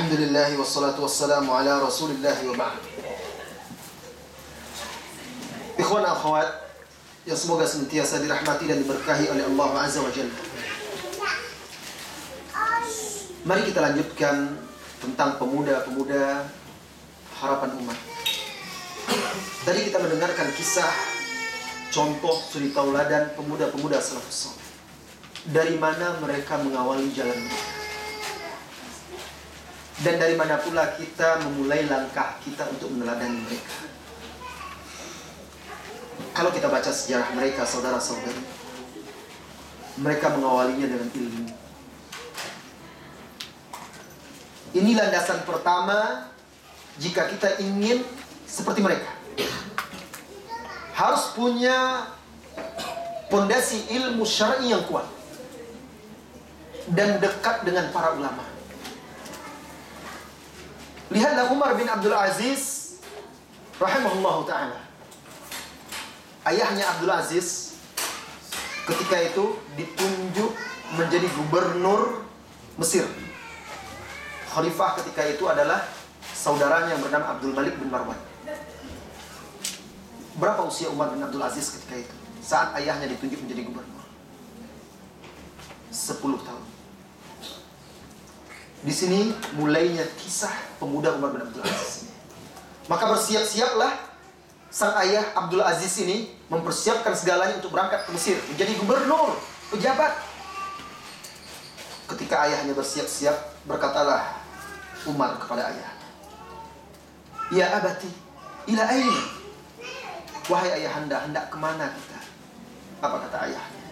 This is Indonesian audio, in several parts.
Alhamdulillah wassalatu wassalamu ala Rasulillah wa ba'd. Ikhwan akhwat yang semoga senantiasa dirahmati dan diberkahi oleh Allah Azza wa Jalla. Mari kita lanjutkan tentang pemuda-pemuda harapan umat. Tadi kita mendengarkan kisah contoh suri tauladan pemuda-pemuda salafus saleh. Dari mana mereka mengawali jalan mereka. Dan dari mana pula kita memulai langkah kita untuk meneladani mereka. Kalau kita baca sejarah mereka, saudara-saudari, mereka mengawalinya dengan ilmu. Ini landasan pertama jika kita ingin seperti mereka. Harus punya pondasi ilmu syar'i yang kuat dan dekat dengan para ulama. Lihatlah Umar bin Abdul Aziz rahimahullahu ta'ala. Ayahnya Abdul Aziz ketika itu ditunjuk menjadi gubernur Mesir. Khalifah ketika itu adalah saudaranya yang bernama Abdul Malik bin Marwan. Berapa usia Umar bin Abdul Aziz ketika itu saat ayahnya ditunjuk menjadi gubernur? 10 tahun. Di sini mulainya kisah pemuda Umar bin Abdul Aziz. Maka bersiap-siaplah sang ayah Abdul Aziz ini mempersiapkan segalanya untuk berangkat ke Mesir menjadi gubernur, pejabat. Ketika ayahnya bersiap-siap, berkatalah Umar kepada ayahnya, "Ya abati, ila aina?" Wahai ayahanda, hendak kemana kita? Apa kata ayahnya?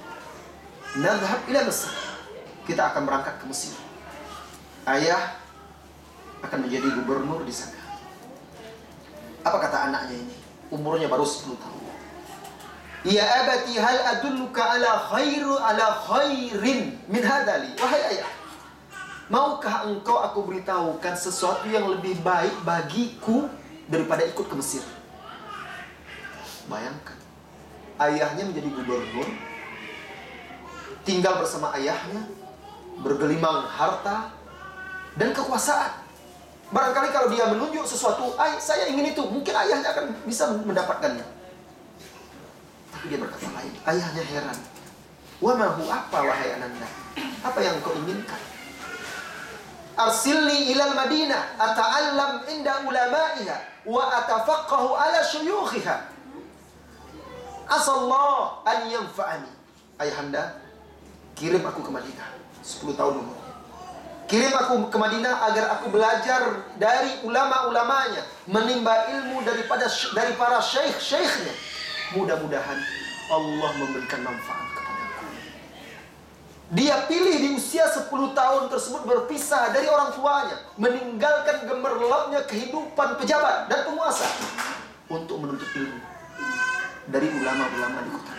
"Nadhhab ila Mesir." Kita akan berangkat ke Mesir. Ayah akan menjadi gubernur di sana. Apa kata anaknya ini? Umurnya baru 10 tahun. "Ya abati, hal adulluka ala khairin min hadali." Wahai ayah, maukah engkau aku beritahukan sesuatu yang lebih baik bagiku daripada ikut ke Mesir? Bayangkan, ayahnya menjadi gubernur, tinggal bersama ayahnya, bergelimang harta dan kekuasaan. Barangkali kalau dia menunjuk sesuatu, saya ingin itu, mungkin ayahnya akan bisa mendapatkannya. Tapi dia berkata lain. Ayahnya heran. "Wa mahu, apa wahai ananda? Apa yang kau inginkan?" "Arsilni ilal Madinah ata'allam inda ulama'iha wa atafaqahu ala syuyukhiha. Asallah an yanfa'ani." Ayahanda, kirim aku ke Madinah. 10 tahun umur. Kirim aku ke Madinah agar aku belajar dari ulama-ulamanya, menimba ilmu dari para syekh-syekhnya. Mudah-mudahan Allah memberikan manfaat kepadaku. Dia pilih di usia 10 tahun tersebut berpisah dari orang tuanya, meninggalkan gemerlapnya kehidupan pejabat dan penguasa untuk menuntut ilmu dari ulama-ulama di kota.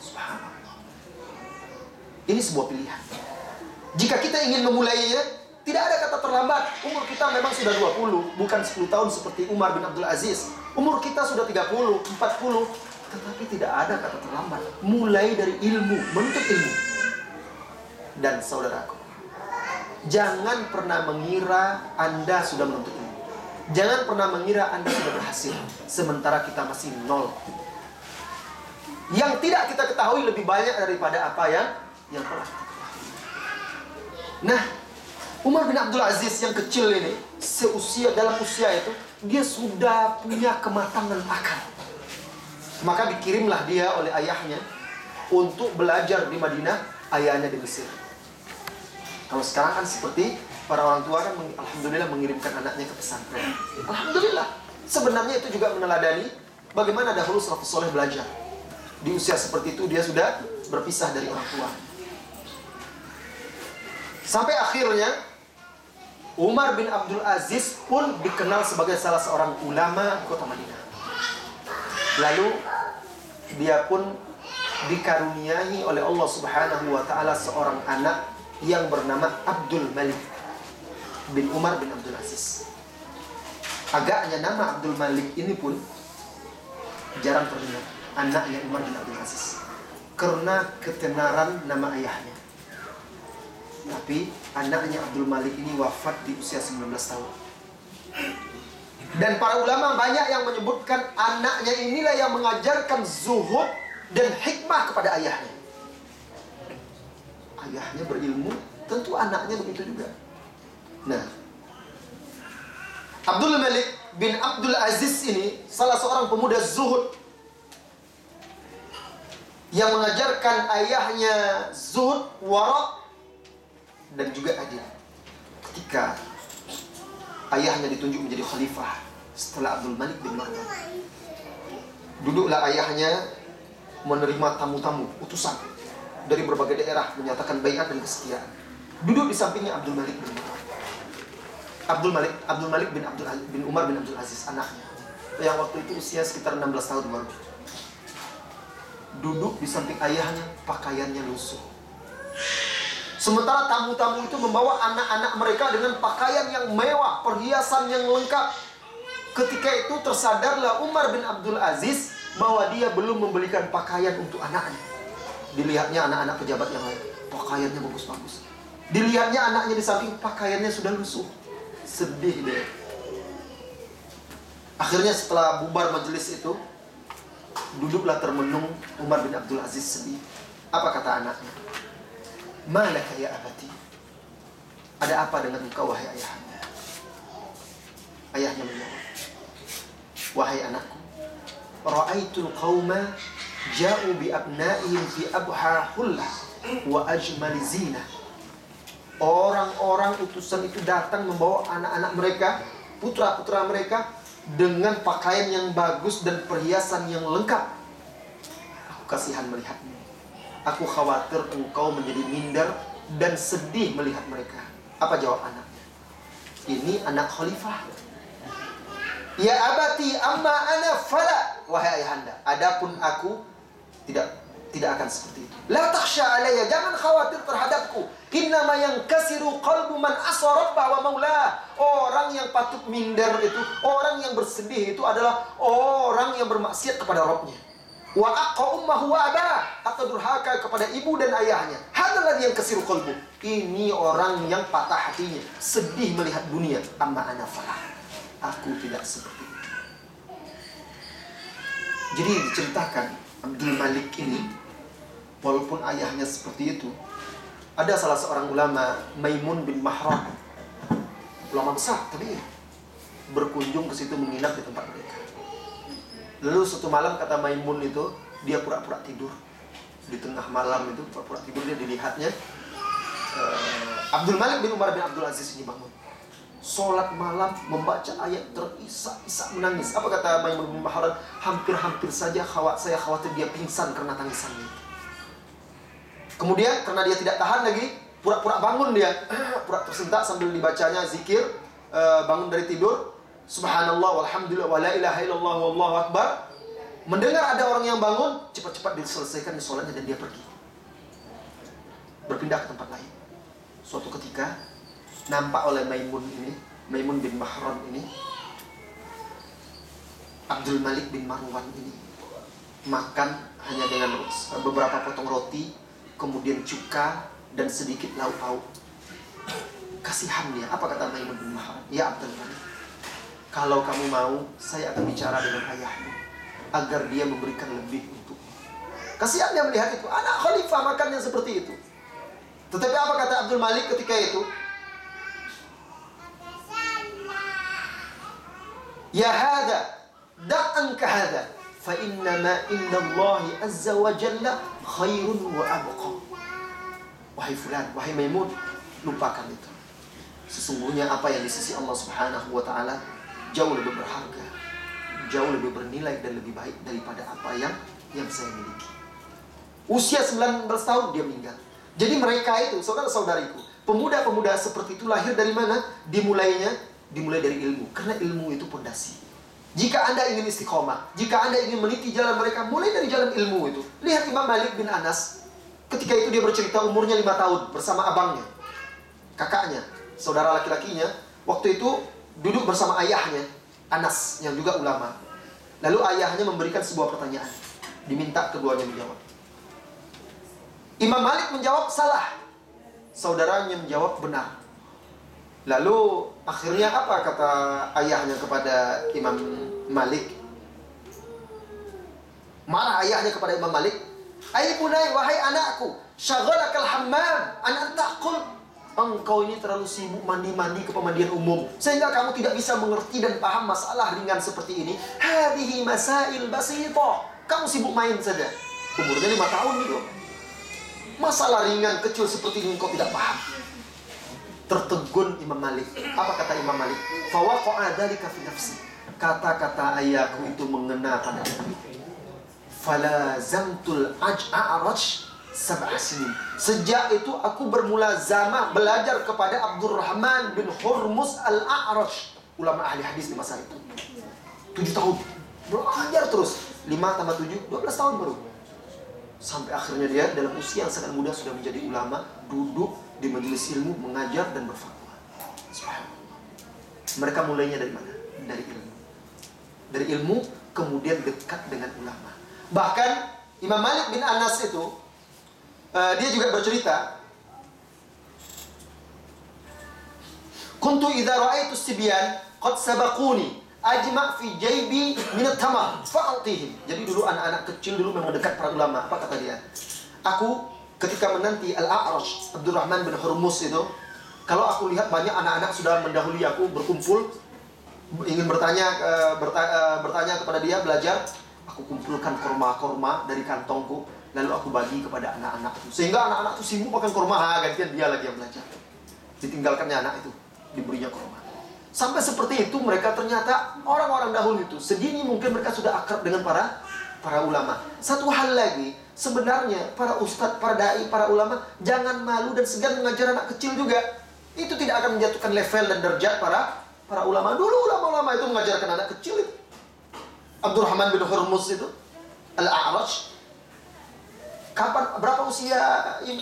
Subhanallah. Ini sebuah pilihan. Jika kita ingin memulainya, tidak ada kata terlambat. Umur kita memang sudah 20, bukan 10 tahun seperti Umar bin Abdul Aziz. Umur kita sudah 30, 40, tetapi tidak ada kata terlambat. Mulai dari ilmu, menuntut ilmu. Dan saudaraku, jangan pernah mengira Anda sudah menuntut ilmu. Jangan pernah mengira Anda sudah berhasil, sementara kita masih nol. Yang tidak kita ketahui lebih banyak daripada apa yang telah kita ketahui. Nah, Umar bin Abdul Aziz yang kecil ini, dalam usia itu, dia sudah punya kematangan akal. Maka dikirimlah dia oleh ayahnya untuk belajar di Madinah, ayahnya di Mesir. Kalau sekarang kan seperti para orang tua kan, alhamdulillah mengirimkan anaknya ke pesantren. Alhamdulillah. Sebenarnya itu juga meneladani bagaimana dahulu salafus saleh belajar. Di usia seperti itu dia sudah berpisah dari orang tua. Sampai akhirnya Umar bin Abdul Aziz pun dikenal sebagai salah seorang ulama kota Madinah. Lalu dia pun dikaruniai oleh Allah Subhanahu wa ta'ala seorang anak yang bernama Abdul Malik bin Umar bin Abdul Aziz. Agaknya nama Abdul Malik ini pun jarang terdengar, anaknya Umar bin Abdul Aziz, karena ketenaran nama ayahnya. Tapi anaknya Abdul Malik ini wafat di usia 19 tahun. Dan para ulama banyak yang menyebutkan anaknya inilah yang mengajarkan zuhud dan hikmah kepada ayahnya. Ayahnya berilmu, tentu anaknya begitu juga. Nah, Abdul Malik bin Abdul Aziz ini salah seorang pemuda zuhud yang mengajarkan ayahnya zuhud, wara' dan juga adil. Ketika ayahnya ditunjuk menjadi khalifah setelah Abdul Malik bin Marwan, duduklah ayahnya menerima tamu-tamu, utusan dari berbagai daerah, menyatakan baiat dan kesetiaan. Duduk di sampingnya Abdul Malik bin Marwan. Abdul Malik bin Umar bin Abdul Aziz, anaknya, yang waktu itu usia sekitar 16 tahun baru. Duduk di samping ayahnya, pakaiannya lusuh. Sementara tamu-tamu itu membawa anak-anak mereka dengan pakaian yang mewah, perhiasan yang lengkap. Ketika itu tersadarlah Umar bin Abdul Aziz bahwa dia belum membelikan pakaian untuk anaknya. Dilihatnya anak-anak pejabat yang lain, pakaiannya bagus-bagus. Dilihatnya anaknya di samping, pakaiannya sudah lusuh. Sedih deh. Akhirnya setelah bubar majelis itu, duduklah termenung Umar bin Abdul Aziz sedih. Apa kata anaknya? Malaka ya abati, ada apa dengan engkau wahai ayahanda? Ayahnya menjawab, wahai anakku, ra'aitul qauma ja'u bi abna'ihim fi abha hullah wa ajmal zinah. Orang-orang utusan itu datang membawa anak-anak mereka, putra-putra mereka, dengan pakaian yang bagus dan perhiasan yang lengkap. Aku kasihan melihatmu. Aku khawatir engkau menjadi minder dan sedih melihat mereka. Apa jawab anaknya? Ini anak khalifah. Ya abati amma ana fala, wahai ayahanda, adapun aku tidak akan seperti itu. La takhsha alayya, jangan khawatir terhadapku. Innama yankasiru qalbu man asa rabbah wa maulah. Orang yang patut minder itu, orang yang bersedih itu adalah orang yang bermaksiat kepada Rabbnya. Wa aqqa ummahu wa abah, atau durhaka kepada ibu dan ayahnya. Hadalah yang kasiru qalbu. Ini orang yang patah hatinya, sedih melihat dunia. Amma ana falah, aku tidak seperti itu. Jadi diceritakan Abdul Malik ini, walaupun ayahnya seperti itu, ada salah seorang ulama, Maimun bin Mahran, ulama besar tapi berkunjung ke situ, menginap di tempat mereka. Lalu suatu malam, kata Maimun itu, dia pura-pura tidur. Di tengah malam itu pura-pura tidur, dia dilihatnya Abdul Malik bin Umar bin Abdul Aziz ini bangun, sholat malam, membaca ayat, terisak-isak menangis. Apa kata Maimun bin Mahran? Hampir-hampir saja saya khawatir dia pingsan karena tangisannya. Kemudian karena dia tidak tahan lagi, pura-pura bangun dia, pura tersentak sambil dibacanya zikir, bangun dari tidur, subhanallah walhamdulillah wa la ilaha illallah wallahu akbar. Mendengar ada orang yang bangun, cepat-cepat diselesaikan di sholatnya dan dia pergi, berpindah ke tempat lain. Suatu ketika nampak oleh Maimun bin Mahran ini, Abdul Malik bin Marwan ini makan hanya dengan beberapa potong roti, kemudian cuka dan sedikit lauk pauk. Kasihan dia. Apa kata Maimun bin Mahran? Ya Abdul Malik, kalau kamu mau, saya akan bicara dengan ayahmu agar dia memberikan lebih untukmu. Kasihan dia melihat itu, anak khalifah makannya seperti itu. Tetapi apa kata Abdul Malik ketika itu? Ya hadha, da'anka hadha, fa innama innallahi azza wa jalla khairun wa abqa. Wahai fulan, wahai Maimun, lupakan itu. Sesungguhnya apa yang di sisi Allah Subhanahu wa ta'ala jauh lebih berharga, jauh lebih bernilai dan lebih baik daripada apa yang saya miliki. Usia 19 tahun dia meninggal. Jadi mereka itu, saudara-saudariku, pemuda-pemuda seperti itu lahir dari mana? Dimulai dari ilmu. Karena ilmu itu pondasi. Jika Anda ingin istiqomah, jika Anda ingin meniti jalan mereka, mulai dari jalan ilmu itu. Lihat Imam Malik bin Anas, ketika itu dia bercerita umurnya 5 tahun bersama abangnya, kakaknya, saudara laki-lakinya. Waktu itu duduk bersama ayahnya, Anas, yang juga ulama. Lalu ayahnya memberikan sebuah pertanyaan, diminta keduanya menjawab. Imam Malik menjawab salah. Saudaranya menjawab benar. Lalu akhirnya apa kata ayahnya kepada Imam Malik? Marah ayahnya kepada Imam Malik. Ai bunai, wahai anakku, syaghalakal hammam an antaqul. Engkau ini terlalu sibuk mandi-mandi ke pemandian umum sehingga kamu tidak bisa mengerti dan paham masalah ringan seperti ini. Hadhihi masail basithah. Kamu sibuk main saja. Umurnya 5 tahun gitu. Masalah ringan kecil seperti ini engkau tidak paham. Tertegun Imam Malik. Apa kata Imam Malik? Fa waqa'a dzalika fi nafsi. Kata-kata ayahku itu mengena pada diriku. Fala zamtul a'raj sab'a sinin. Sejak itu aku bermulazamah belajar kepada Abdurrahman bin Hurmuz al-A'raj, ulama ahli hadis di masa itu. 7 tahun belajar terus. 5 tambah 7, 12 tahun baru. Sampai akhirnya dia dalam usia yang sangat muda sudah menjadi ulama, duduk di majelis ilmu, mengajar dan berfatwa. Mereka mulainya dari mana? Dari ilmu. Dari ilmu kemudian dekat dengan ulama. Bahkan Imam Malik bin Anas itu dia juga bercerita, kuntu idza ra'aitu sibyan qad sabaquni ajma' fi jaybi min at-tamar fa'atihim. Jadi dulu anak-anak kecil dulu memang dekat para ulama. Apa kata dia? Aku ketika menanti Al-A'raj Abdurrahman bin Hurmuz itu, kalau aku lihat banyak anak-anak sudah mendahului aku berkumpul ingin bertanya kepada dia, belajar, aku kumpulkan korma-korma dari kantongku, lalu aku bagi kepada anak-anak itu. Sehingga anak-anak itu sibuk makan korma, gantian dia lagi yang belajar. Ditinggalkannya anak itu, diberinya korma. Sampai seperti itu mereka ternyata orang-orang dahulu itu. Sedini mungkin mereka sudah akrab dengan para ulama. Satu hal lagi, sebenarnya para ustadz, para dai, para ulama jangan malu dan segan mengajar anak kecil juga. Itu tidak akan menjatuhkan level dan derajat para ulama. Dulu ulama-ulama itu mengajarkan anak kecil itu. Abdurrahman bin Hurmuz itu, Al-A'raj. Berapa usia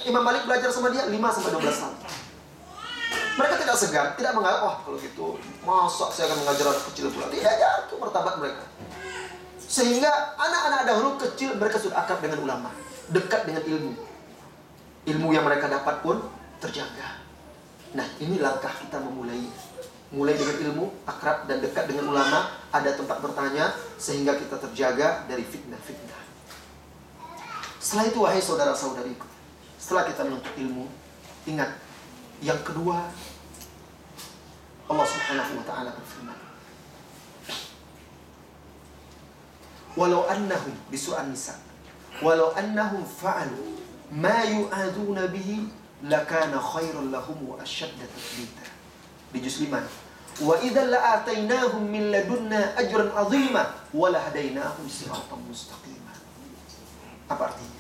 Imam Malik belajar sama dia? 5 sampai 12 tahun. Mereka tidak segan, tidak menganggap, wah kalau gitu, masa saya akan mengajar anak kecil pula. Tidak, ya, itu martabat mereka. Sehingga anak-anak dahulu kecil, mereka sudah akrab dengan ulama, dekat dengan ilmu. Ilmu yang mereka dapat pun terjaga. Nah, ini langkah kita memulai. Mulai dengan ilmu, akrab dan dekat dengan ulama, ada tempat bertanya, sehingga kita terjaga dari fitnah-fitnah. Setelah itu, wahai saudara-saudariku, setelah kita menuntut ilmu, ingat, yang kedua, Allah Subhanahu wa ta'ala berfirman, walau annahum bisu'an nisa, walau annahum fa'alu ma yu'aduna bihi lakana khairan lahum wa ashadda tathbita. Di juz 5, wa idzal la'atainahum min ladunna ajran 'azima wa lahadainahum siratan mustaqima. Apa artinya?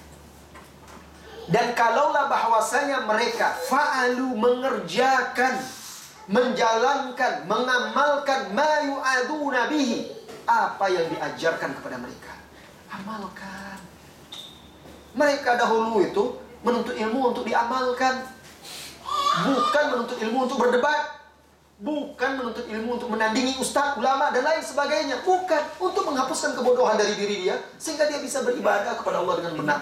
Dan kalaulah bahwasanya mereka fa'alu mengerjakan, menjalankan, mengamalkan ma yu'aduna bihi, apa yang diajarkan kepada mereka, amalkan. Mereka dahulu itu menuntut ilmu untuk diamalkan, bukan menuntut ilmu untuk berdebat, bukan menuntut ilmu untuk menandingi ustaz, ulama dan lain sebagainya, bukan, untuk menghapuskan kebodohan dari diri dia sehingga dia bisa beribadah kepada Allah dengan benar,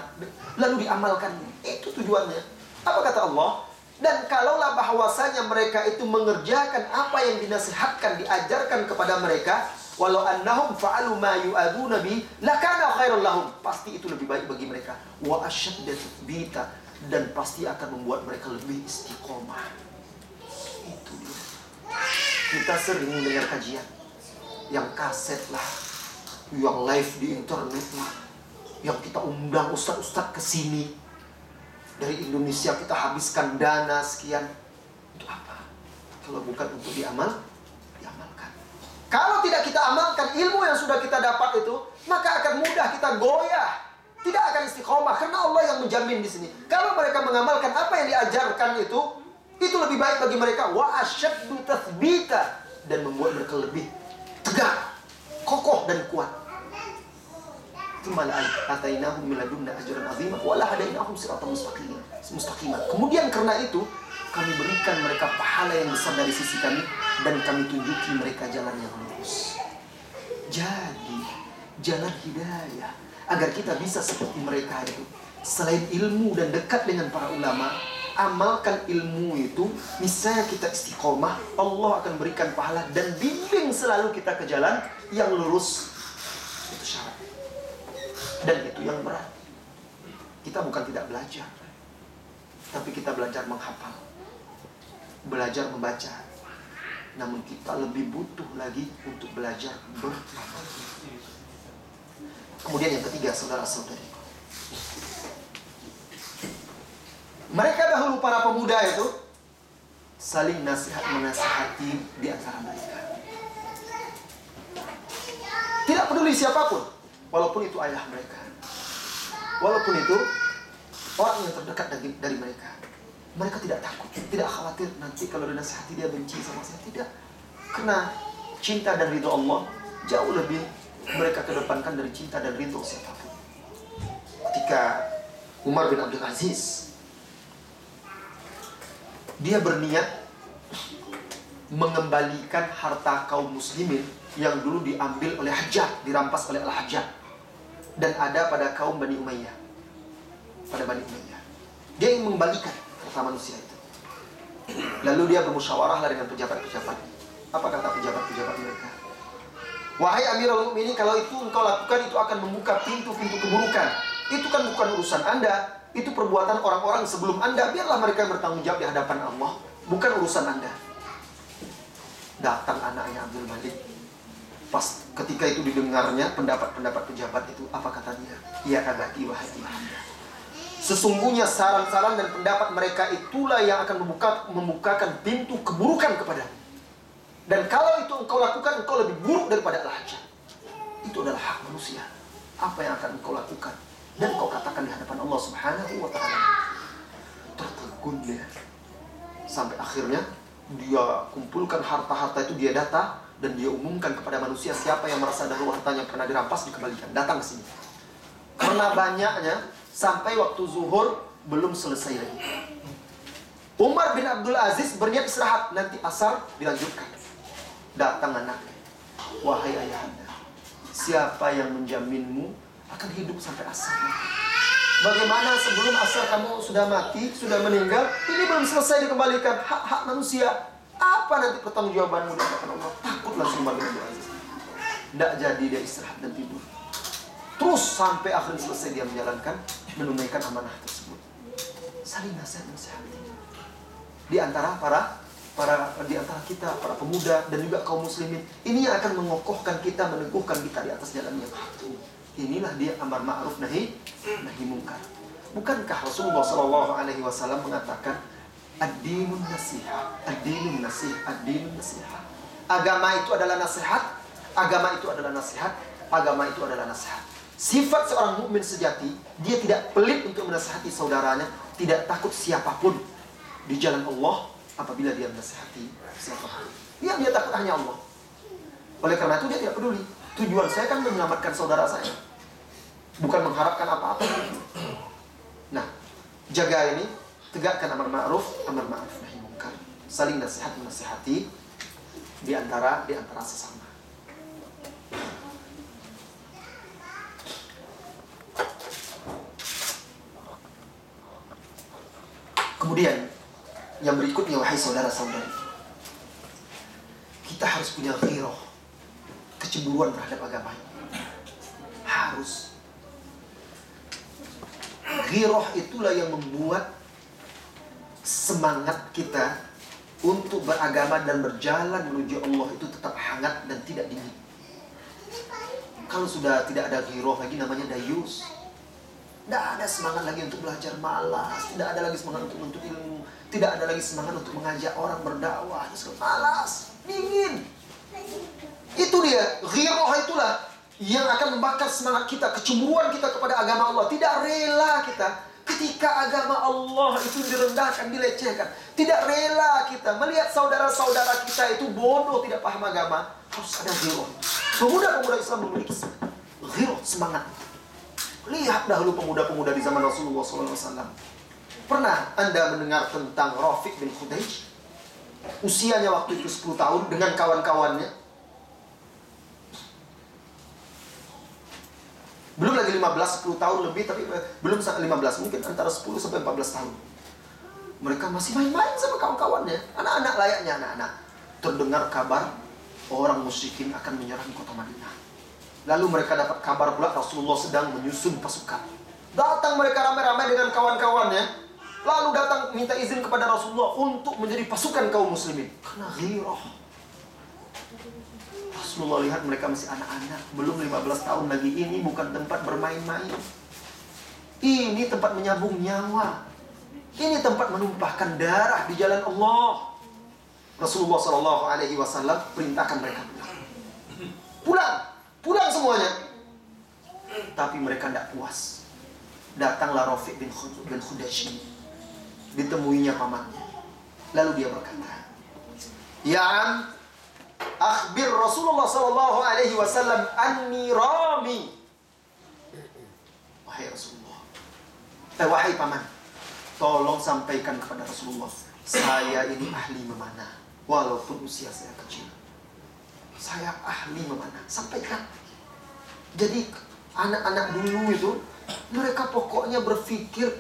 lalu diamalkannya. Itu tujuannya. Apa kata Allah? Dan kalaulah bahwasanya mereka itu mengerjakan apa yang dinasihatkan, diajarkan kepada mereka, walau annahum fa'alu ma yu'aduna bi lakana khairan lahum, pasti itu lebih baik bagi mereka, wa ashadda tathbita, dan pasti akan membuat mereka lebih istiqomah. Itu dia. Kita sering mendengar kajian yang kaset lah, yang live di internet lah, yang kita undang ustaz-ustaz ke sini dari Indonesia, kita habiskan dana sekian. Untuk apa? Kalau bukan untuk diamalkan. Kalau tidak kita amalkan ilmu yang sudah kita dapat itu, maka akan mudah kita goyah, tidak akan istiqomah, karena Allah yang menjamin di sini. Kalau mereka mengamalkan apa yang diajarkan itu lebih baik bagi mereka, wa asyaddu tathbita, dan membuat mereka lebih tegak, kokoh dan kuat. Malah atainahum min ladunna ajran 'azima wa la hadainahum siratan mustaqima. Kemudian karena itu kami berikan mereka pahala yang besar dari sisi kami, dan kami tunjuki mereka jalan yang lurus. Jadi jalan hidayah agar kita bisa seperti mereka itu, selain ilmu dan dekat dengan para ulama, amalkan ilmu itu, misalnya kita istiqomah, Allah akan berikan pahala dan bimbing selalu kita ke jalan yang lurus. Itu syarat. Dan itu yang berat. Kita bukan tidak belajar, tapi kita belajar menghafal, belajar membaca. Namun kita lebih butuh lagi untuk belajar beramal. Kemudian yang ketiga, saudara-saudari, mereka dahulu para pemuda itu saling menasihati di antara mereka. Tidak peduli siapapun, walaupun itu ayah mereka, walaupun itu orang yang terdekat dari mereka. Mereka tidak takut, tidak khawatir nanti kalau dinasihati dia benci sama saya. Tidak. Karena cinta dan ridho Allah jauh lebih mereka kedepankan dari cinta dan ridho siapapun. Ketika Umar bin Abdul Aziz, dia berniat mengembalikan harta kaum muslimin yang dulu diambil oleh Hajjaj, dirampas oleh Al-Hajjaj, dan ada pada kaum Bani Umayyah. Pada Bani Umayyah, dia ingin mengembalikan harta manusia itu. Lalu dia bermusyawarahlah dengan pejabat-pejabat. Apa kata pejabat-pejabat mereka? Wahai Amirul Mukminin, kalau itu engkau lakukan, itu akan membuka pintu-pintu keburukan. Itu kan bukan urusan Anda, itu perbuatan orang-orang sebelum Anda. Biarlah mereka bertanggung jawab di hadapan Allah, bukan urusan Anda. Datang anaknya Abdul Malik. Pas ketika itu didengarnya pendapat-pendapat pejabat itu, apa kata dia? Ya abadi, wahai ayahanda, sesungguhnya saran-saran dan pendapat mereka itulah yang akan membukakan pintu keburukan kepadamu. Dan kalau itu engkau lakukan, engkau lebih buruk daripada Al-Hajjaj. Itu adalah hak manusia. Apa yang akan engkau lakukan dan engkau katakan di hadapan Allah Subhanahu wa ta'ala. Tertegun dia. Sampai akhirnya dia kumpulkan harta-harta itu, dia data, dan dia umumkan kepada manusia siapa yang merasa dahulu hartanya pernah dirampas, dikembalikan. Datang ke sini. Karena banyaknya, sampai waktu zuhur belum selesai lagi. Umar bin Abdul Aziz berniat istirahat, nanti asar dilanjutkan. Datang anaknya. Wahai ayahanda, siapa yang menjaminmu akan hidup sampai asar? Bagaimana sebelum asar kamu sudah mati, sudah meninggal, ini belum selesai dikembalikan hak-hak manusia? Apa nanti pertanggungjawabanmu di hadapan Allah? Takut langsung Umar bin Abdul Aziz. Tidak jadi dia istirahat dan tidur. Terus sampai akhirnya selesai dia menunaikan amanah tersebut. Saling nasihat-nasihati. Di antara di antara kita, para pemuda dan juga kaum muslimin, ini yang akan mengokohkan kita, meneguhkan kita di atas jalan yang hak. Inilah dia amar ma'ruf nahi munkar. Bukankah Rasulullah SAW mengatakan ad-dinun nasihat, ad-dinun nasihat, ad-dinun nasihat. Agama itu adalah nasihat, agama itu adalah nasihat, agama itu adalah nasihat. Sifat seorang mukmin sejati, dia tidak pelit untuk menasihati saudaranya, tidak takut siapapun di jalan Allah. Apabila dia menasihati siapapun, dia takut hanya Allah. Oleh karena itu dia tidak peduli. Tujuan saya kan menyelamatkan saudara saya, bukan mengharapkan apa-apa. Nah, jaga ini, tegakkan amar ma'ruf nahi munkar. Saling nasihat menasihati di antara sesama. Kemudian yang berikutnya, wahai saudara-saudari, kita harus punya ghirah, kecemburuan terhadap agama ini. Harus. Ghirah itulah yang membuat semangat kita untuk beragama dan berjalan menuju Allah itu tetap hangat dan tidak dingin. Kalau sudah tidak ada ghirah lagi, namanya dayus. Tidak ada semangat lagi untuk belajar, malas. Tidak ada lagi semangat untuk menuntut ilmu. Tidak ada lagi semangat untuk mengajak orang berdakwah. Malas, dingin. Itu dia, ghirah itulah yang akan membakar semangat kita, kecemburuan kita kepada agama Allah. Tidak rela kita ketika agama Allah itu direndahkan, dilecehkan. Tidak rela kita melihat saudara-saudara kita itu bodoh, tidak paham agama. Harus ada ghirah. Pemuda-pemuda Islam memiliki ghirah, semangat. Lihat dahulu pemuda-pemuda di zaman Rasulullah SAW. Pernah Anda mendengar tentang Rafiq bin Khudaij? Usianya waktu itu 10 tahun dengan kawan-kawannya. Belum lagi 15, 10 tahun lebih, tapi belum 15, mungkin antara 10 sampai 14 tahun. Mereka masih main-main sama kawan-kawannya, anak-anak layaknya anak-anak. Terdengar kabar orang musyrikin akan menyerang kota Madinah. Lalu mereka dapat kabar pula Rasulullah sedang menyusun pasukan. Datang mereka ramai-ramai dengan kawan-kawannya. Lalu datang minta izin kepada Rasulullah untuk menjadi pasukan kaum muslimin. Karena ghirah. Rasulullah lihat mereka masih anak-anak, belum 15 tahun lagi. Ini bukan tempat bermain-main. Ini tempat menyambung nyawa. Ini tempat menumpahkan darah di jalan Allah. Rasulullah SAW perintahkan mereka pulang semuanya. Tapi mereka tidak puas. Datanglah Rafiq bin Khudashi, ditemuinya pamannya. Lalu dia berkata, "Ya am, akhbir Rasulullah SAW anni rami." Wahai Rasulullah, wahai paman, tolong sampaikan kepada Rasulullah, saya ini ahli memanah, walaupun usia saya kecil. Saya ahli memanah. Sampaikan. Jadi anak-anak dulu itu, mereka pokoknya berpikir,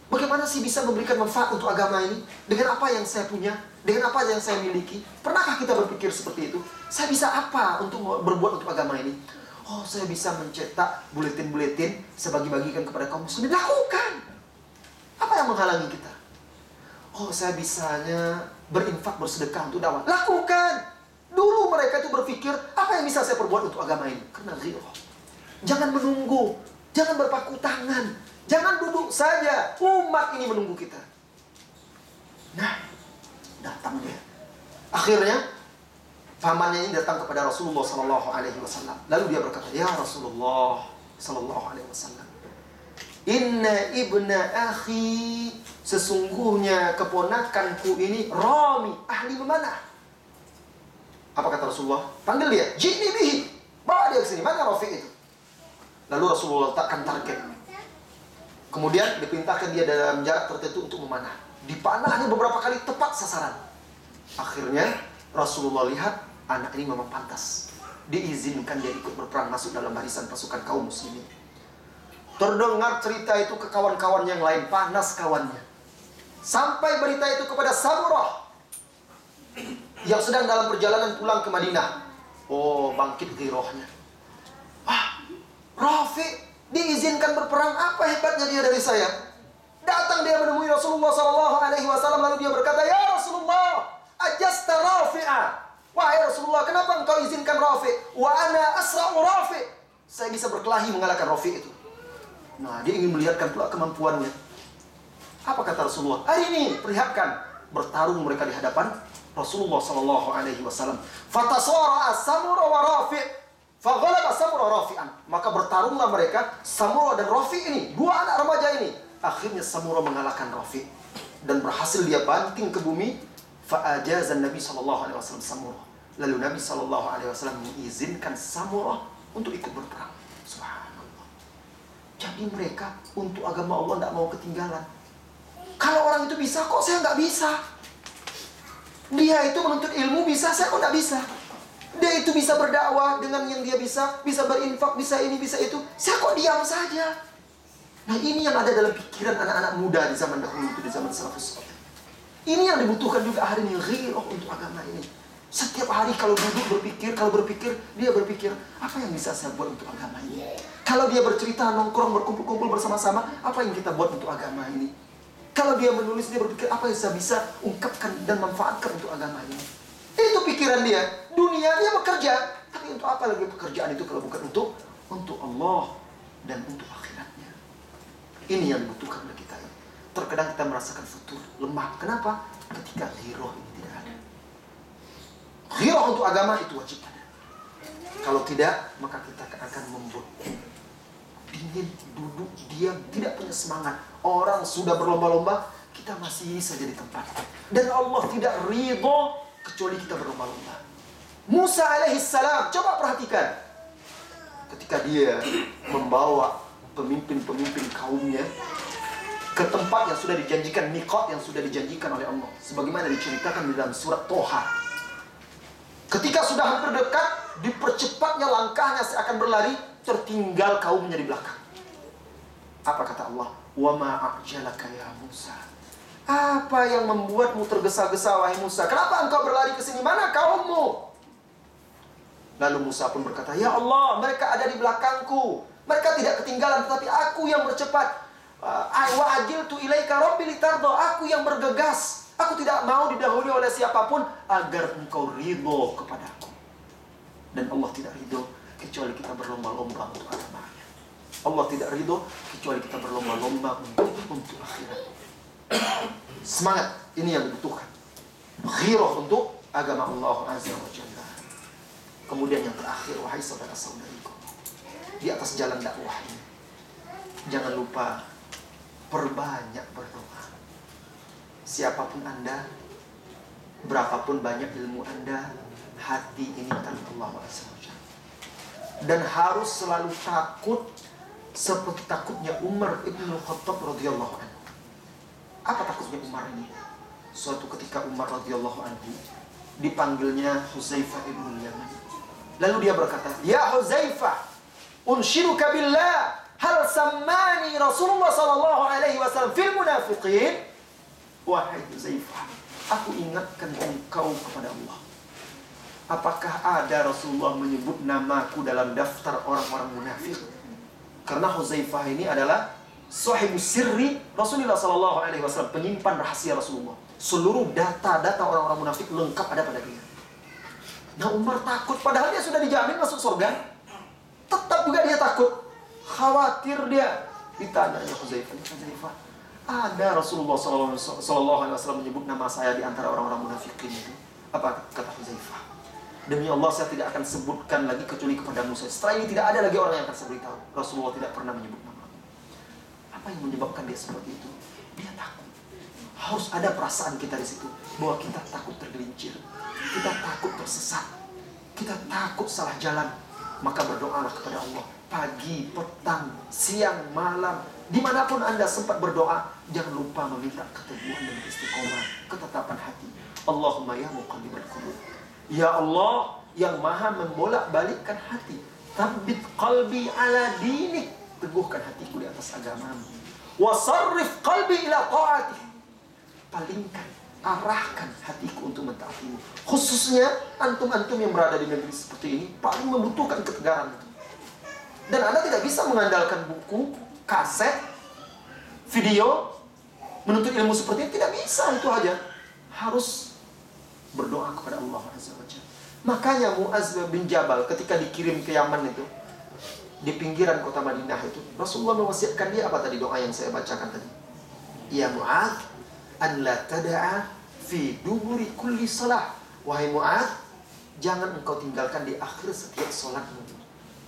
bagaimana sih bisa memberikan manfaat untuk agama ini? Dengan apa yang saya punya, dengan apa yang saya miliki. Pernahkah kita berpikir seperti itu? Saya bisa apa untuk berbuat untuk agama ini? Oh, saya bisa mencetak buletin-buletin, saya bagi-bagikan kepada kaum muslimin. Lakukan. Apa yang menghalangi kita? Oh, saya bisanya berinfak, bersedekah untuk dakwah. Lakukan. Dulu mereka itu berpikir, apa yang bisa saya perbuat untuk agama ini? Karena ghirah. Jangan menunggu, jangan berpaku tangan, jangan duduk saja. Umat ini menunggu kita. Nah, datang dia. Akhirnya pamannya ini datang kepada Rasulullah SAW. Lalu dia berkata, "Ya Rasulullah SAW, inna ibna akhi, sesungguhnya keponakanku ini rami, ahli memanah." Apa kata Rasulullah? Panggil dia, "Jini bihi." Bawa dia ke sini. Mana Rafiq itu? Lalu Rasulullah letakkan target. Kemudian diperintahkan dia dalam jarak tertentu untuk memanah. Dipanahnya beberapa kali tepat sasaran. Akhirnya Rasulullah lihat anak ini memang pantas, diizinkan dia ikut berperang masuk dalam barisan pasukan kaum muslimin. Terdengar cerita itu ke kawan-kawan yang lain, panas kawannya. Sampai berita itu kepada Samurah yang sedang dalam perjalanan pulang ke Madinah. Oh, bangkit ghirahnya. Rafiq diizinkan berperang, apa hebatnya dia dari saya? Datang dia menemui Rasulullah SAW, lalu dia berkata, "Ya Rasulullah, ajasta Rafi'a." Wahai Rasulullah, kenapa engkau izinkan Rafiq? Wa ana asra'u Rafiq. Saya bisa berkelahi mengalahkan Rafiq itu. Nah, dia ingin melihatkan pula kemampuannya. Apa kata Rasulullah? "Hari ini perlihatkan." Bertarung mereka di hadapan Rasulullah SAW. Fatasara Samura wa Rafiq. Faghalaba Samura Rafi'an. Maka bertarunglah mereka, Samura dan Rafi' ini, dua anak remaja ini. Akhirnya Samura mengalahkan Rafi' dan berhasil dia banting ke bumi. Fa'ajazan Nabi SAW Samura. Lalu Nabi SAW mengizinkan Samura untuk ikut berperang. Subhanallah. Jadi mereka untuk agama Allah tidak mau ketinggalan. Kalau orang itu bisa, kok saya nggak bisa? Dia itu menuntut ilmu bisa, saya kok nggak bisa? Dia itu bisa berdakwah dengan yang dia bisa berinfak, bisa ini, bisa itu. Saya kok diam saja? Nah, ini yang ada dalam pikiran anak-anak muda di zaman dahulu itu, di zaman salafus saleh. Ini yang dibutuhkan juga hari ini, ghirah untuk agama ini. Setiap hari kalau duduk berpikir, dia berpikir, apa yang bisa saya buat untuk agama ini? Kalau dia bercerita, nongkrong, berkumpul-kumpul bersama-sama, apa yang kita buat untuk agama ini? Kalau dia menulis, dia berpikir, apa yang saya bisa ungkapkan dan manfaatkan untuk agama ini? Itu pikiran dia. Dunia dia bekerja, tapi untuk apa lagi pekerjaan itu kalau bukan untuk Allah dan untuk akhiratnya? Ini yang dibutuhkan oleh kita. Terkadang kita merasakan futur, lemah. Kenapa? Ketika ghirah ini tidak ada. Ghirah untuk agama itu wajib ada. Kalau tidak, maka kita akan membuat dingin, duduk, diam, tidak punya semangat. Orang sudah berlomba-lomba, kita masih saja di tempat. Dan Allah tidak ridho kecuali kita berlomba-lomba. Musa alaihissalam, coba perhatikan. Ketika dia membawa pemimpin-pemimpin kaumnya ke tempat yang sudah dijanjikan, miqat yang sudah dijanjikan oleh Allah, sebagaimana diceritakan di dalam surat Toha. Ketika sudah hampir dekat, dipercepatnya langkahnya seakan berlari, tertinggal kaumnya di belakang. Apa kata Allah? "Wa ma a'jalaka ya Musa Apa yang membuatmu tergesa-gesa, wahai Musa? Kenapa engkau berlari ke sini? Mana kaummu? Lalu Musa pun berkata, ya Allah, mereka ada di belakangku. Mereka tidak ketinggalan, tetapi aku yang bercepat. Wa ajiltu ilaika rabbi litardo. Aku yang bergegas. Aku tidak mau didahului oleh siapapun agar engkau ridho kepadaku. Dan Allah tidak ridho kecuali kita berlomba-lomba untuk agamanya. Allah tidak ridho kecuali kita berlomba-lomba untuk akhirat. Semangat, ini yang dibutuhkan. Ghirah untuk agama Allah Azza wa Jalla. Kemudian yang terakhir, wahai saudara-saudariku, di atas jalan dakwah ini, jangan lupa perbanyak berdoa. Siapapun Anda, berapapun banyak ilmu Anda, hati ini tanpa Allah Azza wa Jalla. Dan harus selalu takut seperti takutnya Umar ibn Khattab radhiyallahu anhu. Apa takutnya Umar ini? Suatu ketika Umar radhiyallahu anhu dipanggilnya Huzaifah ibn Yaman. Lalu dia berkata, ya Huzaifah, unshiduka billah, hal sammani Rasulullah sallallahu alaihi wasallam fil munafiqin. Wahai Huzaifah, aku ingatkan engkau kepada Allah. Apakah ada Rasulullah menyebut namaku dalam daftar orang-orang munafik? Karena Huzaifah ini adalah sahibus sirri Rasulullah sallallahu alaihi wasallam, penyimpan rahasia Rasulullah. Seluruh data-data orang-orang munafik lengkap ada pada dia. Nah, Umar takut, padahal dia sudah dijamin masuk surga. Tetap juga dia takut. Khawatir dia. Ditanya Huzaifah, ada Rasulullah sallallahu alaihi wasallam menyebut nama saya di antara orang-orang munafikin itu? Apa kata Huzaifah? Demi Allah, saya tidak akan sebutkan lagi kecuali kepada Musa. Setelah ini tidak ada lagi orang yang akan saya beritahu. Rasulullah tidak pernah menyebut nama. Apa yang menyebabkan dia seperti itu? Dia takut. Harus ada perasaan kita di situ bahwa kita takut tergelincir, kita takut tersesat, kita takut salah jalan. Maka berdoalah kepada Allah pagi, petang, siang, malam, dimanapun Anda sempat berdoa, jangan lupa meminta keteguhan dan istiqomah, ketetapan hati. Allahumma ya muqallibal qulub, ya Allah yang maha membolak-balikkan hati, tsabbit qalbi ala dinik, teguhkan hatiku di atas agamamu. Wasarrif qalbi ila ta'atih, palingkan, arahkan hatiku untuk mentaatimu. Khususnya antum-antum yang berada di negeri seperti ini paling membutuhkan ketegaran itu. Dan Anda tidak bisa mengandalkan buku, kaset, video, menuntut ilmu seperti ini. Tidak bisa, itu aja. Harus berdoa kepada Allah Azza wa Jalla. Makanya Mu'adz bin Jabal ketika dikirim ke Yaman itu, di pinggiran kota Madinah itu, Rasulullah mewasiatkan dia apa tadi doa yang saya bacakan tadi? Ya Mu'adz, an la tada'a fi duburi kulli salah. Wahai Mu'adz, jangan engkau tinggalkan di akhir setiap salatmu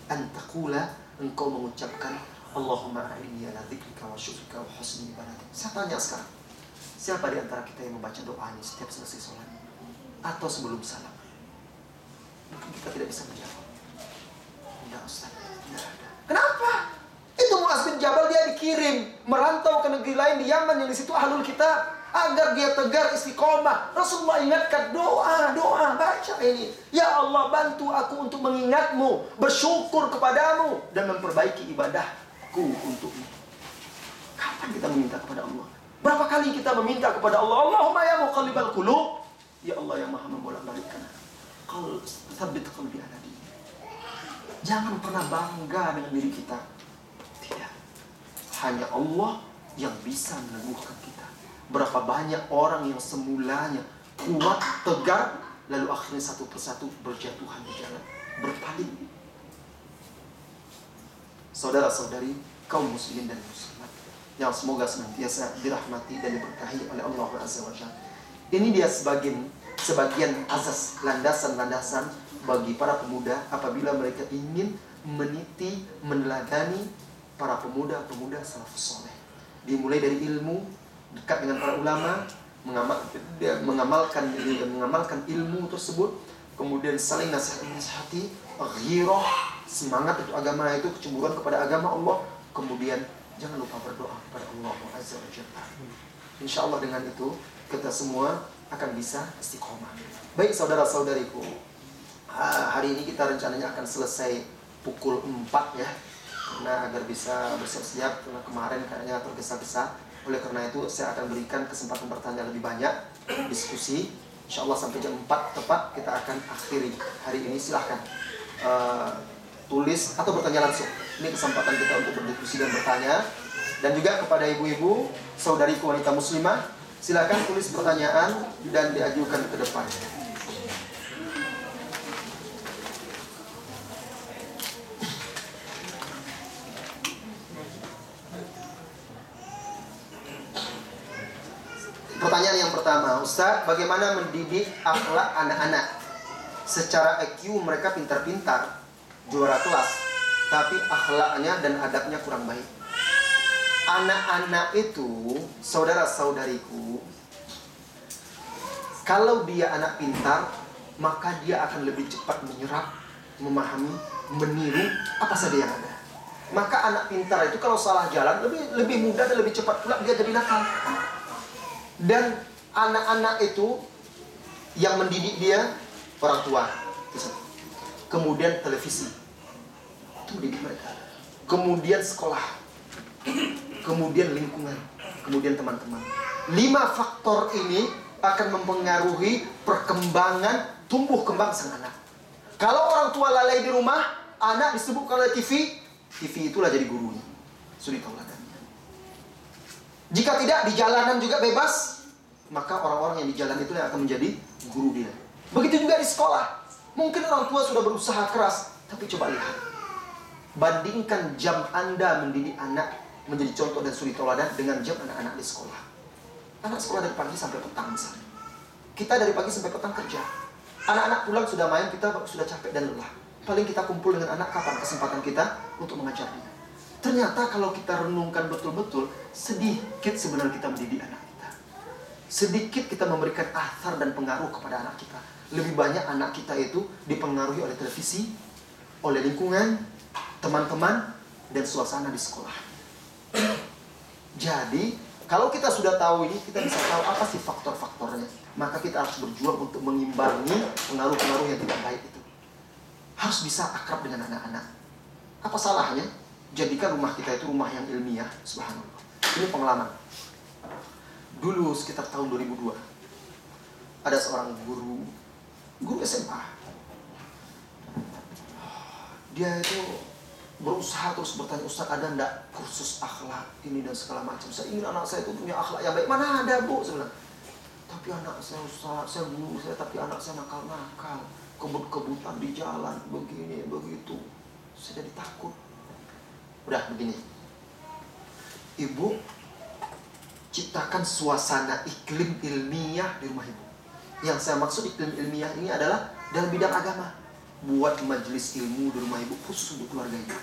antakula, engkau mengucapkan Allahumma a'inni ala dzikrika wa syukrika wa husni ibadatik. Saya tanya sekarang, siapa di antara kita yang membaca doa ini setiap selesai sholat atau sebelum salam? Mungkin kita tidak bisa menjawab. Tidak, Ustaz, tidak ada. Kenapa? Itu Mu'adz bin Jabal, dia dikirim merantau ke negeri lain di Yaman yang di situ ahlul kitab, agar dia tegar istiqomah. Rasulullah ingatkan, doa, baca ini. Ya Allah, bantu aku untuk mengingatmu, bersyukur kepadamu, dan memperbaiki ibadahku untukmu. Kapan kita meminta kepada Allah? Berapa kali kita meminta kepada Allah? Allahumma ya muqallibal qulub, ya Allah yang maha membolak-balikkan, tsabbit qalbi ala dinik. Jangan pernah bangga dengan diri kita. Tidak. Hanya Allah yang bisa meneguhkan kita. Berapa banyak orang yang semulanya kuat, tegar, lalu akhirnya satu persatu berjatuhan di jalan, berpaling. Saudara-saudari, kaum muslimin dan muslimat yang semoga senantiasa dirahmati dan diberkahi oleh Allah Azza wa Jalla. Ini dia sebagian azas, landasan-landasan bagi para pemuda apabila mereka ingin meniti, meneladani para pemuda-pemuda salafus saleh. Dimulai dari ilmu, dekat dengan para ulama, mengamalkan ilmu tersebut, kemudian saling nasihati, ghirah, semangat untuk agama itu, kecemburuan kepada agama Allah, kemudian jangan lupa berdoa kepada Allah Azza wa Jalla. Insyaallah dengan itu kita semua akan bisa istiqomah. Baik saudara-saudariku, hari ini kita rencananya akan selesai pukul 4 ya, karena agar bisa bersiap-siap, karena kemarin kayaknya tergesa-gesa. Oleh karena itu saya akan berikan kesempatan bertanya lebih banyak, diskusi. Insya Allah sampai jam 4 tepat kita akan akhiri hari ini. Silahkan tulis atau bertanya langsung. Ini kesempatan kita untuk berdiskusi dan bertanya. Dan juga kepada ibu-ibu, saudariku wanita muslimah, silakan tulis pertanyaan dan diajukan ke depan. Pertanyaan yang pertama, Ustaz, bagaimana mendidik akhlak anak-anak? Secara IQ mereka pintar-pintar, juara kelas, tapi akhlaknya dan adabnya kurang baik. Anak-anak itu, saudara-saudariku, kalau dia anak pintar, maka dia akan lebih cepat menyerap, memahami, meniru apa saja yang ada. Maka anak pintar itu kalau salah jalan lebih mudah dan lebih cepat pula dia jadi nakal. Dan anak-anak itu yang mendidik dia orang tua, kemudian televisi, itu mendidik mereka, kemudian sekolah, kemudian lingkungan, kemudian teman-teman. 5 faktor ini akan mempengaruhi perkembangan tumbuh kembang sang anak. Kalau orang tua lalai di rumah, anak disebutkan oleh TV itulah jadi gurunya. Suri tauladannya. Jika tidak, di jalanan juga bebas, maka orang-orang yang di jalan itu yang akan menjadi guru dia. Begitu juga di sekolah. Mungkin orang tua sudah berusaha keras, tapi coba lihat, bandingkan jam Anda mendidik anak menjadi contoh dan suri tauladan dengan jam anak-anak di sekolah. Anak sekolah dari pagi sampai petang misalnya. Kita dari pagi sampai petang kerja. Anak-anak pulang sudah main, kita sudah capek dan lelah. Paling kita kumpul dengan anak kapan kesempatan kita untuk mengajarnya. Ternyata kalau kita renungkan betul-betul, sedikit sebenarnya kita mendidik anak kita. Sedikit kita memberikan athar dan pengaruh kepada anak kita. Lebih banyak anak kita itu dipengaruhi oleh televisi, oleh lingkungan, teman-teman, dan suasana di sekolah. Jadi, kalau kita sudah tahu ini, kita bisa tahu apa sih faktor-faktornya. Maka kita harus berjuang untuk mengimbangi pengaruh-pengaruh yang tidak baik itu. Harus bisa akrab dengan anak-anak. Apa salahnya? Jadikan rumah kita itu rumah yang ilmiah. Subhanallah. Ini pengalaman. Dulu sekitar tahun 2002, ada seorang guru SMA. Dia itu berusaha terus bertanya, Ustaz, ada enggak kursus akhlak ini dan segala macam. Saya ingin anak saya itu punya akhlak yang baik. Mana ada, Bu? Saya bilang. Tapi anak saya, Ustaz, saya guru saya, tapi anak saya nakal-nakal, kebut-kebutan di jalan, begini, begitu. Saya jadi takut. Udah begini, Ibu ciptakan suasana iklim ilmiah di rumah Ibu. Yang saya maksud iklim ilmiah ini adalah dalam bidang agama. Buat majelis ilmu di rumah Ibu khusus untuk keluarga Ibu.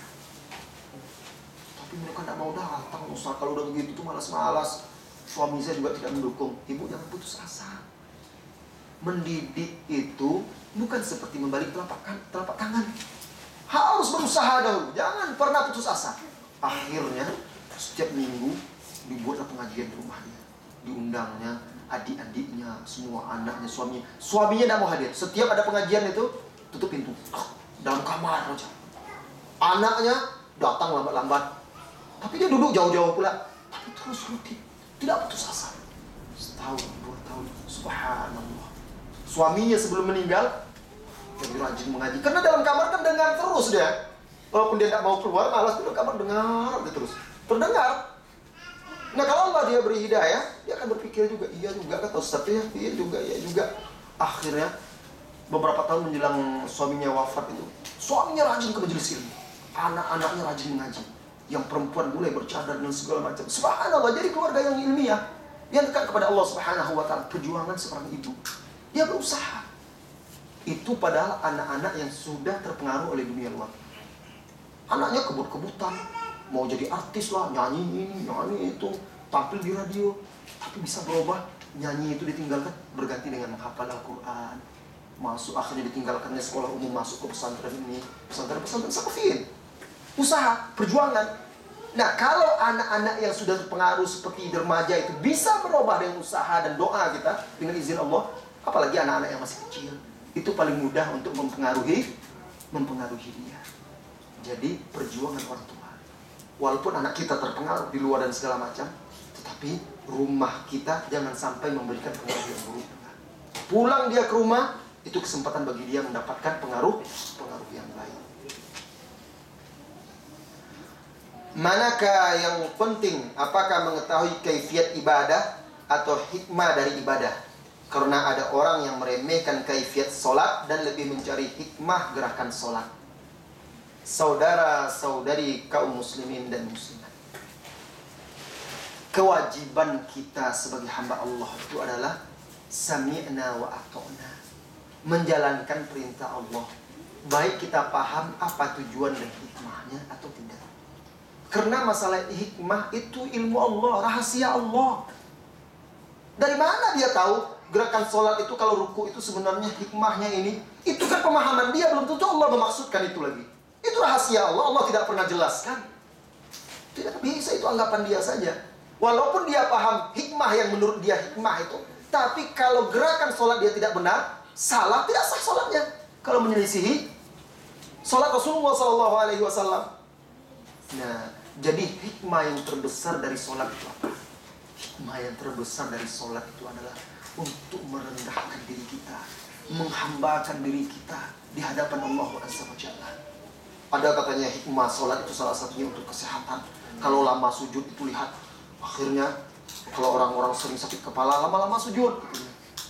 Tapi mereka tidak mau datang, Ustaz. Kalau udah begitu tuh malas-malas. Suami saya juga tidak mendukung. Ibu jangan putus asa. Mendidik itu bukan seperti membalik telapak tangan. Harus berusaha dahulu. Jangan pernah putus asa. Akhirnya setiap minggu dibuatlah pengajian di rumahnya. Diundangnya adik-adiknya, semua anaknya, suaminya. Suaminya tidak mau hadir. Setiap ada pengajian itu tutup pintu, dalam kamar aja. Anaknya datang lambat-lambat, tapi dia duduk jauh-jauh pula. Tapi terus rutin, tidak putus asa. Setahun, 2 tahun, subhanallah. Suaminya sebelum meninggal jadi rajin mengaji. Karena dalam kamar kan dengar terus dia. Walaupun dia tidak mau keluar, malas duduk kamar dengar dia terus. Terdengar. Nah kalau Allah dia beri hidayah, dia akan berpikir juga, iya juga kata Ustaz ya, iya juga. Akhirnya beberapa tahun menjelang suaminya wafat itu, suaminya rajin ke majelis ilmu, anak-anaknya rajin mengaji, yang perempuan mulai bercadar dan segala macam. Subhanallah, jadi keluarga yang ilmiah, yang dekat kepada Allah Subhanahu wa ta'ala. Perjuangan seorang ibu, dia berusaha. Itu padahal anak-anak yang sudah terpengaruh oleh dunia luar. Anaknya kebut-kebutan, mau jadi artis lah, nyanyi ini, nyanyi itu, tampil di radio. Tapi bisa berubah, nyanyi itu ditinggalkan, berganti dengan menghafal Al-Quran. Masuk, akhirnya ditinggalkannya sekolah umum, masuk ke pesantren ini, pesantren sakafin. Usaha, perjuangan. Nah, kalau anak-anak yang sudah terpengaruh seperti remaja itu bisa berubah dengan usaha dan doa kita dengan izin Allah, apalagi anak-anak yang masih kecil, itu paling mudah untuk mempengaruhi dia. Jadi perjuangan orang tua. Walaupun anak kita terpengaruh di luar dan segala macam, tetapi Tapi rumah kita jangan sampai memberikan pengaruh yang buruk. Pulang dia ke rumah, itu kesempatan bagi dia mendapatkan pengaruh yang baik. Manakah yang penting? Apakah mengetahui kaifiat ibadah atau hikmah dari ibadah? Karena ada orang yang meremehkan kaifiat solat dan lebih mencari hikmah gerakan solat. Saudara-saudari kaum muslimin dan muslimat, kewajiban kita sebagai hamba Allah itu adalah sami'na wa ata'na, menjalankan perintah Allah, baik kita paham apa tujuan dan hikmahnya atau tidak. Karena masalah hikmah itu ilmu Allah, rahasia Allah. Dari mana dia tahu gerakan sholat itu kalau ruku itu sebenarnya hikmahnya ini? Itu kan pemahaman dia, belum tentu Allah memaksudkan itu lagi. Itu rahasia Allah, Allah tidak pernah jelaskan. Tidak bisa, itu anggapan dia saja. Walaupun dia paham hikmah yang menurut dia hikmah itu, tapi kalau gerakan sholat dia tidak benar, salah, tidak sah sholatnya. Kalau menyelisihi sholat Rasulullah SAW. Nah, jadi hikmah yang terbesar dari sholat itu apa? Hikmah yang terbesar dari sholat itu adalah untuk merendahkan diri kita, menghambakan diri kita di hadapan Allah Azza wa Jalla. Ada katanya hikmah sholat itu salah satunya untuk kesehatan. Kalau lama sujud itu lihat, akhirnya kalau orang-orang sering sakit kepala lama-lama sujud,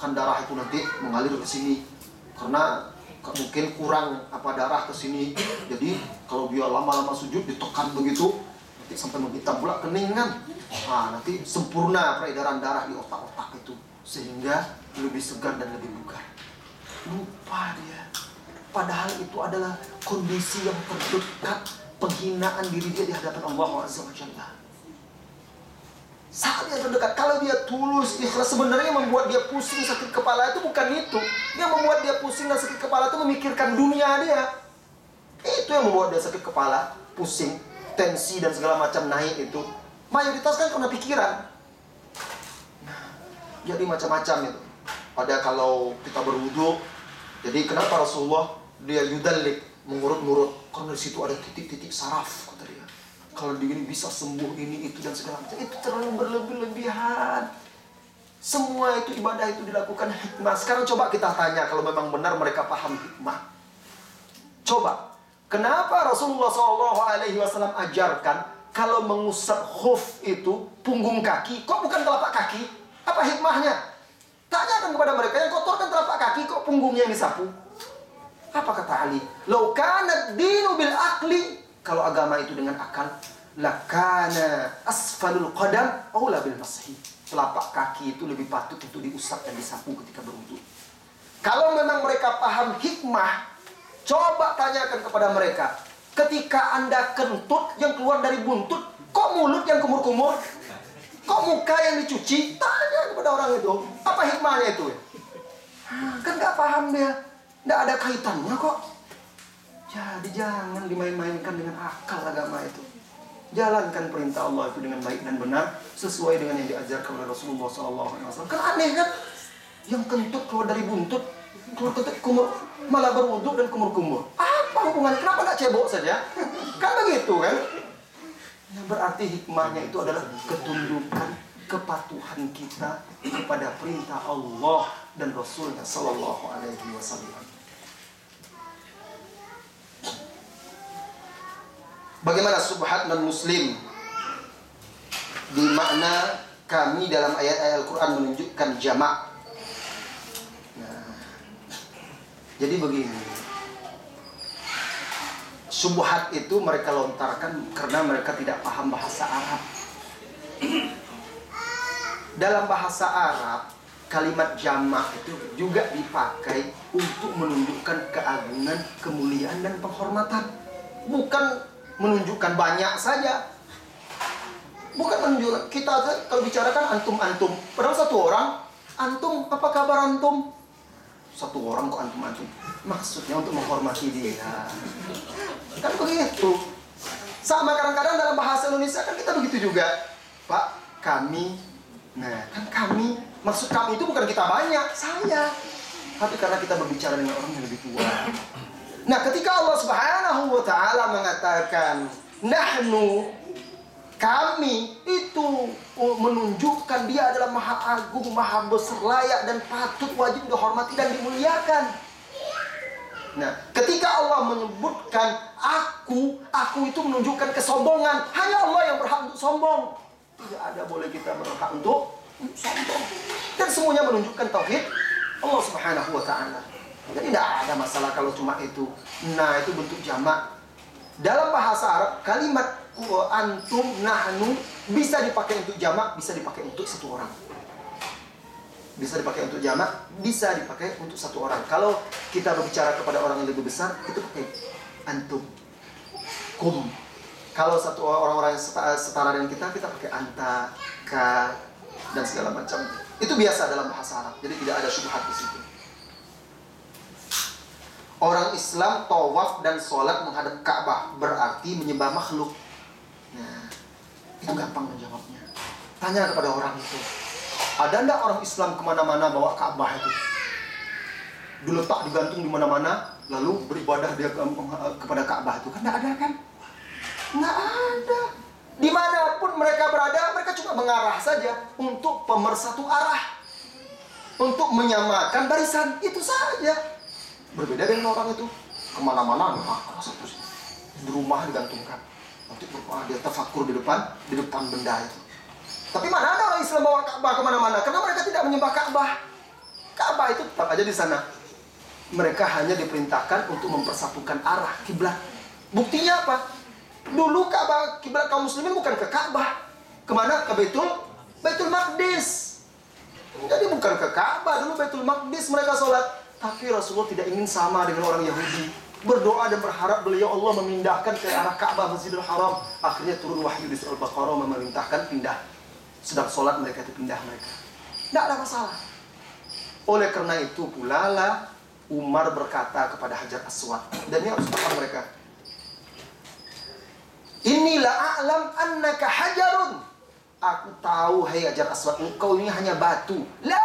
kan darah itu nanti mengalir ke sini karena mungkin kurang darah ke sini. Jadi kalau dia lama-lama sujud ditekan begitu, nanti sampai menghitam pula keningan. Nah, nanti sempurna peredaran darah di otak-otak itu, sehingga lebih segar dan lebih bugar. Lupa dia. Padahal itu adalah kondisi yang terdekat, penghinaan diri dia di hadapan Allah Azza wa Jalla. Saat yang terdekat, kalau dia tulus, ikhlas, sebenarnya yang membuat dia pusing sakit kepala itu bukan itu. Yang membuat dia pusing dan sakit kepala itu memikirkan dunia dia. Itu yang membuat dia sakit kepala, pusing, tensi dan segala macam naik itu. Mayoritas kan karena pikiran. Nah, jadi macam-macam itu. Ada kalau kita berwudu, jadi kenapa Rasulullah dia yudalik, mengurut-ngurut? Karena di situ ada titik-titik saraf, kata dia. Kalau begini bisa sembuh ini, itu, dan segala macam. Itu terlalu berlebihan. Semua itu ibadah itu dilakukan hikmah. Sekarang coba kita tanya, kalau memang benar mereka paham hikmah. Coba, kenapa Rasulullah SAW ajarkan kalau mengusap khuf itu punggung kaki, kok bukan telapak kaki? Apa hikmahnya? Tanyakan kepada mereka, yang kotor kan telapak kaki, kok punggungnya yang disapu? Apa kata Ali? Lau kana dinu bil aqli, kalau agama itu dengan akal, lakana asfalul qadam aula bil mashi. Telapak kaki itu lebih patut untuk diusap dan disapu ketika berwudu. Kalau memang mereka paham hikmah, coba tanyakan kepada mereka. Ketika Anda kentut yang keluar dari buntut, kok mulut yang kumur-kumur? Kok muka yang dicuci? Tanya kepada orang itu. Apa hikmahnya itu? Kan gak paham dia. Gak ada kaitannya kok. Jadi jangan dimain-mainkan dengan akal agama itu. Jalankan perintah Allah itu dengan baik dan benar, sesuai dengan yang diajarkan oleh Rasulullah SAW. Kan aneh kan? Yang kentut keluar dari buntut, keluar kentut kumur, malah berwudu dan kumur-kumur. Apa hubungannya? Kenapa gak cebok saja? Kan begitu kan? Yang berarti hikmahnya itu adalah ketundukan, kepatuhan kita kepada perintah Allah dan Rasulnya SAW. Bagaimana subhat non-muslim? Di makna kami dalam ayat-ayat Al-Quran menunjukkan jamak. Nah, jadi begini. Subhat itu mereka lontarkan karena mereka tidak paham bahasa Arab. Dalam bahasa Arab, kalimat jamak itu juga dipakai untuk menunjukkan keagungan, kemuliaan, dan penghormatan. Bukan menunjukkan banyak saja. Bukan menunjukkan, kita kalau bicarakan antum-antum. Padahal satu orang, antum, apa kabar antum? Satu orang kok antum-antum. Maksudnya untuk menghormati dia. Kan begitu. Sama kadang-kadang dalam bahasa Indonesia kan kita begitu juga. Pak, kami. Nah, kan kami. Maksud kami itu bukan kita banyak, saya. Tapi karena kita berbicara dengan orang yang lebih tua. Nah, ketika Allah Subhanahu wa ta'ala mengatakan nahnu, Kami itu menunjukkan dia adalah maha agung, maha besar, layak dan patut, wajib dihormati dan dimuliakan. Nah, ketika Allah menyebutkan aku itu menunjukkan kesombongan. Hanya Allah yang berhak untuk sombong. Tidak ada boleh kita berhak untuk sombong. Dan semuanya menunjukkan tauhid Allah Subhanahu wa ta'ala. Jadi tidak ada masalah kalau cuma itu. Nah, itu bentuk jamak. Dalam bahasa Arab, kalimat antum, nahnu bisa dipakai untuk jamak, bisa dipakai untuk satu orang. Bisa dipakai untuk jamak, bisa dipakai untuk satu orang. Kalau kita berbicara kepada orang yang lebih besar, itu pakai antum, kum. Kalau satu orang-orang yang setara dengan kita pakai anta, ka, dan segala macam. Itu biasa dalam bahasa Arab. Jadi tidak ada syubhat di situ. Orang Islam tawaf dan sholat menghadap Ka'bah berarti menyembah makhluk. Nah, itu gampang menjawabnya. Tanya kepada orang itu. Ada enggak orang Islam kemana-mana bawa Ka'bah itu? Diletak, digantung di mana-mana, lalu beribadah dia kepada Ka'bah itu. Kan enggak ada kan? Enggak ada. Dimanapun mereka berada, mereka cuma mengarah saja untuk pemersatu arah, untuk menyamakan barisan, itu saja. Berbeda dengan orang itu kemana-mana, satu di rumah digantungkan. Nanti dia tafakur di depan benda itu. Tapi mana ada orang Islam bawa Ka'bah kemana-mana? Karena mereka tidak menyembah Ka'bah. Ka'bah itu tetap aja di sana. Mereka hanya diperintahkan untuk mempersatukan arah kiblat. Buktinya apa? Dulu Ka'bah, kiblat kaum muslimin bukan ke Ka'bah. Kemana? Ke Baitul Maqdis. Jadi bukan ke Ka'bah, dulu Baitul Maqdis mereka sholat. Tapi Rasulullah tidak ingin sama dengan orang Yahudi. Berdoa dan berharap beliau Allah memindahkan ke arah Ka'bah, Masjidil Haram. Akhirnya turun wahyu di surah Al-Baqarah memerintahkan pindah. Sedang sholat mereka itu pindah mereka. Tidak ada masalah. Oleh karena itu pula lah Umar berkata kepada Hajar Aswad. Dan ini harus paham mereka. Inilah a'lam annaka hajarun. Aku tahu, hai Hajar Aswad, engkau ini hanya batu. La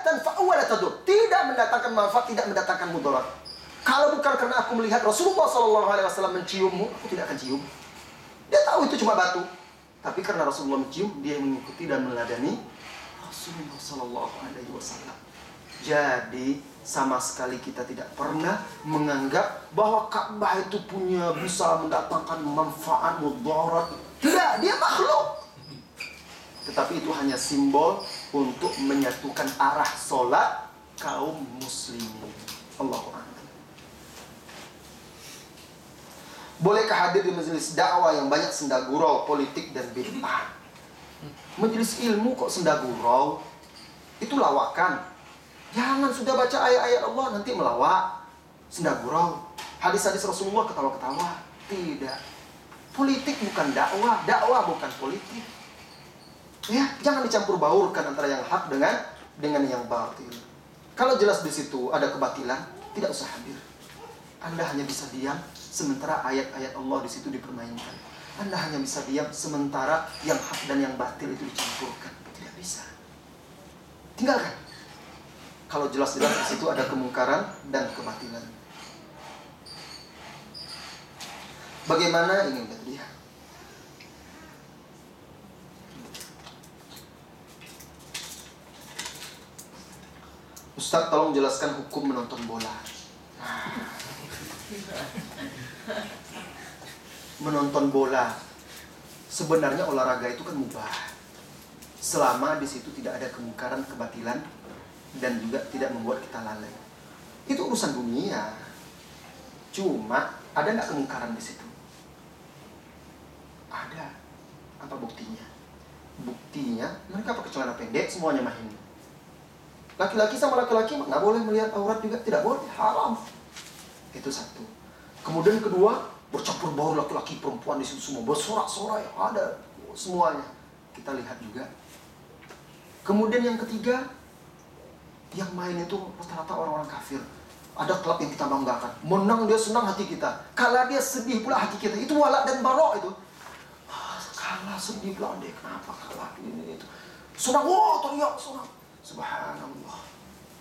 tanfa'u wa la tadur. Tidak mendatangkan manfaat, tidak mendatangkan mudarat. Kalau bukan karena aku melihat Rasulullah SAW menciummu, aku tidak akan cium. Dia tahu itu cuma batu. Tapi karena Rasulullah mencium, dia mengikuti dan meladani Rasulullah SAW. Jadi sama sekali kita tidak pernah menganggap bahwa Ka'bah itu bisa mendatangkan manfaat mudarat. Tidak, dia makhluk. Tetapi itu hanya simbol untuk menyatukan arah sholat kaum muslimin. Allahu Akbar. Bolehkah hadir di majelis dakwah yang banyak senda gurau, politik dan bid'ah? Majelis ilmu kok senda gurau? Itu lawakan. Jangan sudah baca ayat-ayat Allah nanti melawak, senda gurau. Hadis-hadis Rasulullah ketawa-ketawa. Tidak. Politik bukan dakwah, dakwah bukan politik. Ya, jangan dicampur baurkan antara yang hak dengan yang batil. Kalau jelas di situ ada kebatilan, tidak usah hadir. Anda hanya bisa diam sementara ayat-ayat Allah di situ dipermainkan. Anda hanya bisa diam sementara yang hak dan yang batil itu dicampurkan. Tidak bisa. Tinggalkan. Kalau jelas-jelas di situ ada kemungkaran dan kebatilan. Bagaimana ini udah lihat? Ustaz, tolong jelaskan hukum menonton bola. Menonton bola, sebenarnya olahraga itu kan mubah, selama di situ tidak ada kemungkaran, kebatilan, dan juga tidak membuat kita lalai. Itu urusan dunia. Cuma ada nggak kemungkaran di situ? Ada. Apa buktinya? Buktinya mereka pakai celana pendek, semuanya main. Laki-laki sama laki-laki nggak boleh melihat aurat juga, tidak boleh, haram. Itu satu. Kemudian kedua, bercampur baur laki-laki perempuan di situ semua, bersorak-sorai, ada semuanya. Kita lihat juga. Kemudian yang ketiga, yang main itu rata-rata orang-orang kafir. Ada klub yang kita banggakan, menang dia senang hati kita, kalah dia sedih pula hati kita. Itu wala dan barok itu. Kalah sedih pula dia, kenapa kalah ini itu. Senang, wah teriak senang. Subhanallah.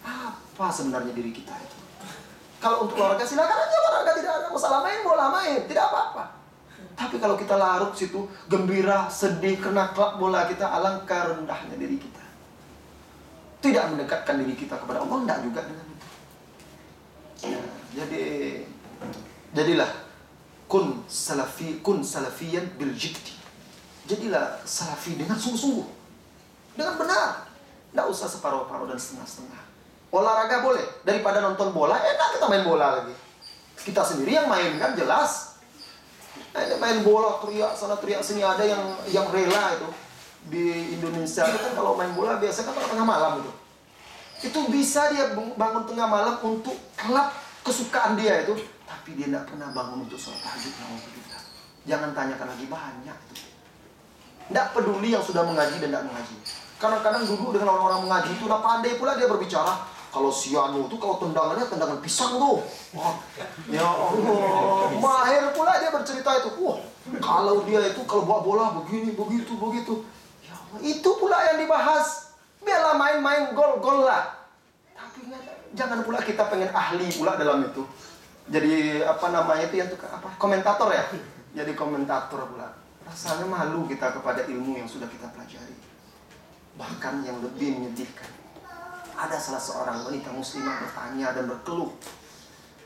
Apa sebenarnya diri kita itu? Kalau untuk olahraga silakan aja olahraga, tidak ada masalah, main bola main, tidak apa-apa. Tapi kalau kita larut situ, gembira, sedih, kena klub bola kita, alangkah rendahnya diri kita. Tidak mendekatkan diri kita kepada Allah, tidak juga dengan itu. Ya, jadilah kun salafiyan bil jiddi. Jadilah salafi dengan sungguh-sungguh, dengan benar. Tidak usah separuh-paruh dan setengah-setengah. Olahraga boleh, daripada nonton bola, enak kita main bola lagi. Kita sendiri yang main kan jelas. Main bola teriak sana teriak sini, ada yang rela itu. Di Indonesia itu kan kalau main bola biasanya kan tengah malam itu. Itu bisa dia bangun tengah malam untuk klub kesukaan dia itu, tapi dia tidak pernah bangun untuk sholat tahajud. Jangan tanyakan lagi, banyak itu. Tidak peduli yang sudah mengaji dan tidak mengaji. Kadang-kadang duduk dengan orang-orang mengaji itu, udah pandai pula dia berbicara. Kalau si Anu itu kalau tendangannya tendangan pisang tuh. Wah, ya Allah, mahir pula dia bercerita itu. Wah, kalau dia itu kalau bawa bola begini, begitu. Ya Allah, itu pula yang dibahas. Biarlah main-main gol lah. Tapi jangan pula kita pengen ahli pula dalam itu. Jadi apa namanya itu yang komentator ya. Jadi komentator pula. Rasanya malu kita kepada ilmu yang sudah kita pelajari. Bahkan yang lebih menyedihkan, ada salah seorang wanita muslimah bertanya dan berkeluh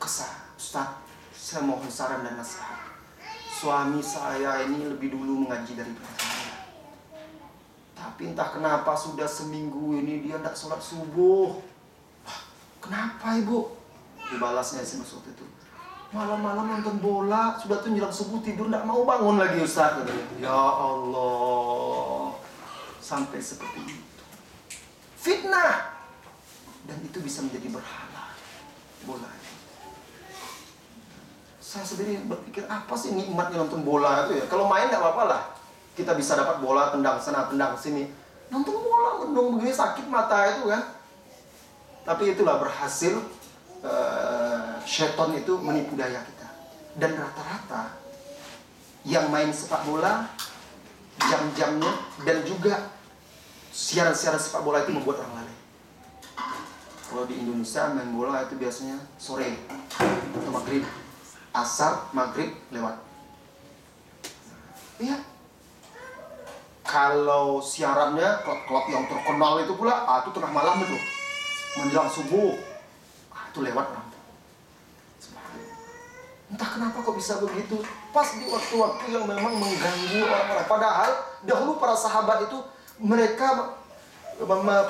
kesah, Ustaz, saya mohon saran dan nasihat. Suami saya ini lebih dulu mengaji daripada saya. Tapi entah kenapa sudah seminggu ini dia tidak sholat subuh. Wah, kenapa ibu? Dibalasnya SMS waktu itu, malam-malam nonton bola, sudah tuh menjelang subuh tidur tidak mau bangun lagi Ustaz. Ya Allah, sampai seperti itu. Fitnah. Dan itu bisa menjadi berhala bola. Saya sendiri berpikir, apa sih nikmatnya nonton bola itu ya? Kalau main nggak apa-apa lah, kita bisa dapat bola, tendang sana, tendang sini. Nonton bola, mendung begini sakit mata itu kan. Tapi itulah berhasil syaitan itu menipu daya kita. Dan rata-rata yang main sepak bola, jam-jamnya dan juga siaran-siaran sepak bola itu membuat orang lalai. Kalau di Indonesia main bola itu biasanya sore atau maghrib, asar, maghrib lewat. Iya. Kalau siarannya klub-klub yang terkenal itu pula, itu tengah malam itu, menjelang subuh, itu lewat orang. Entah kenapa kok bisa begitu. Pas di waktu-waktu yang memang mengganggu orang-orang. Padahal dahulu para sahabat itu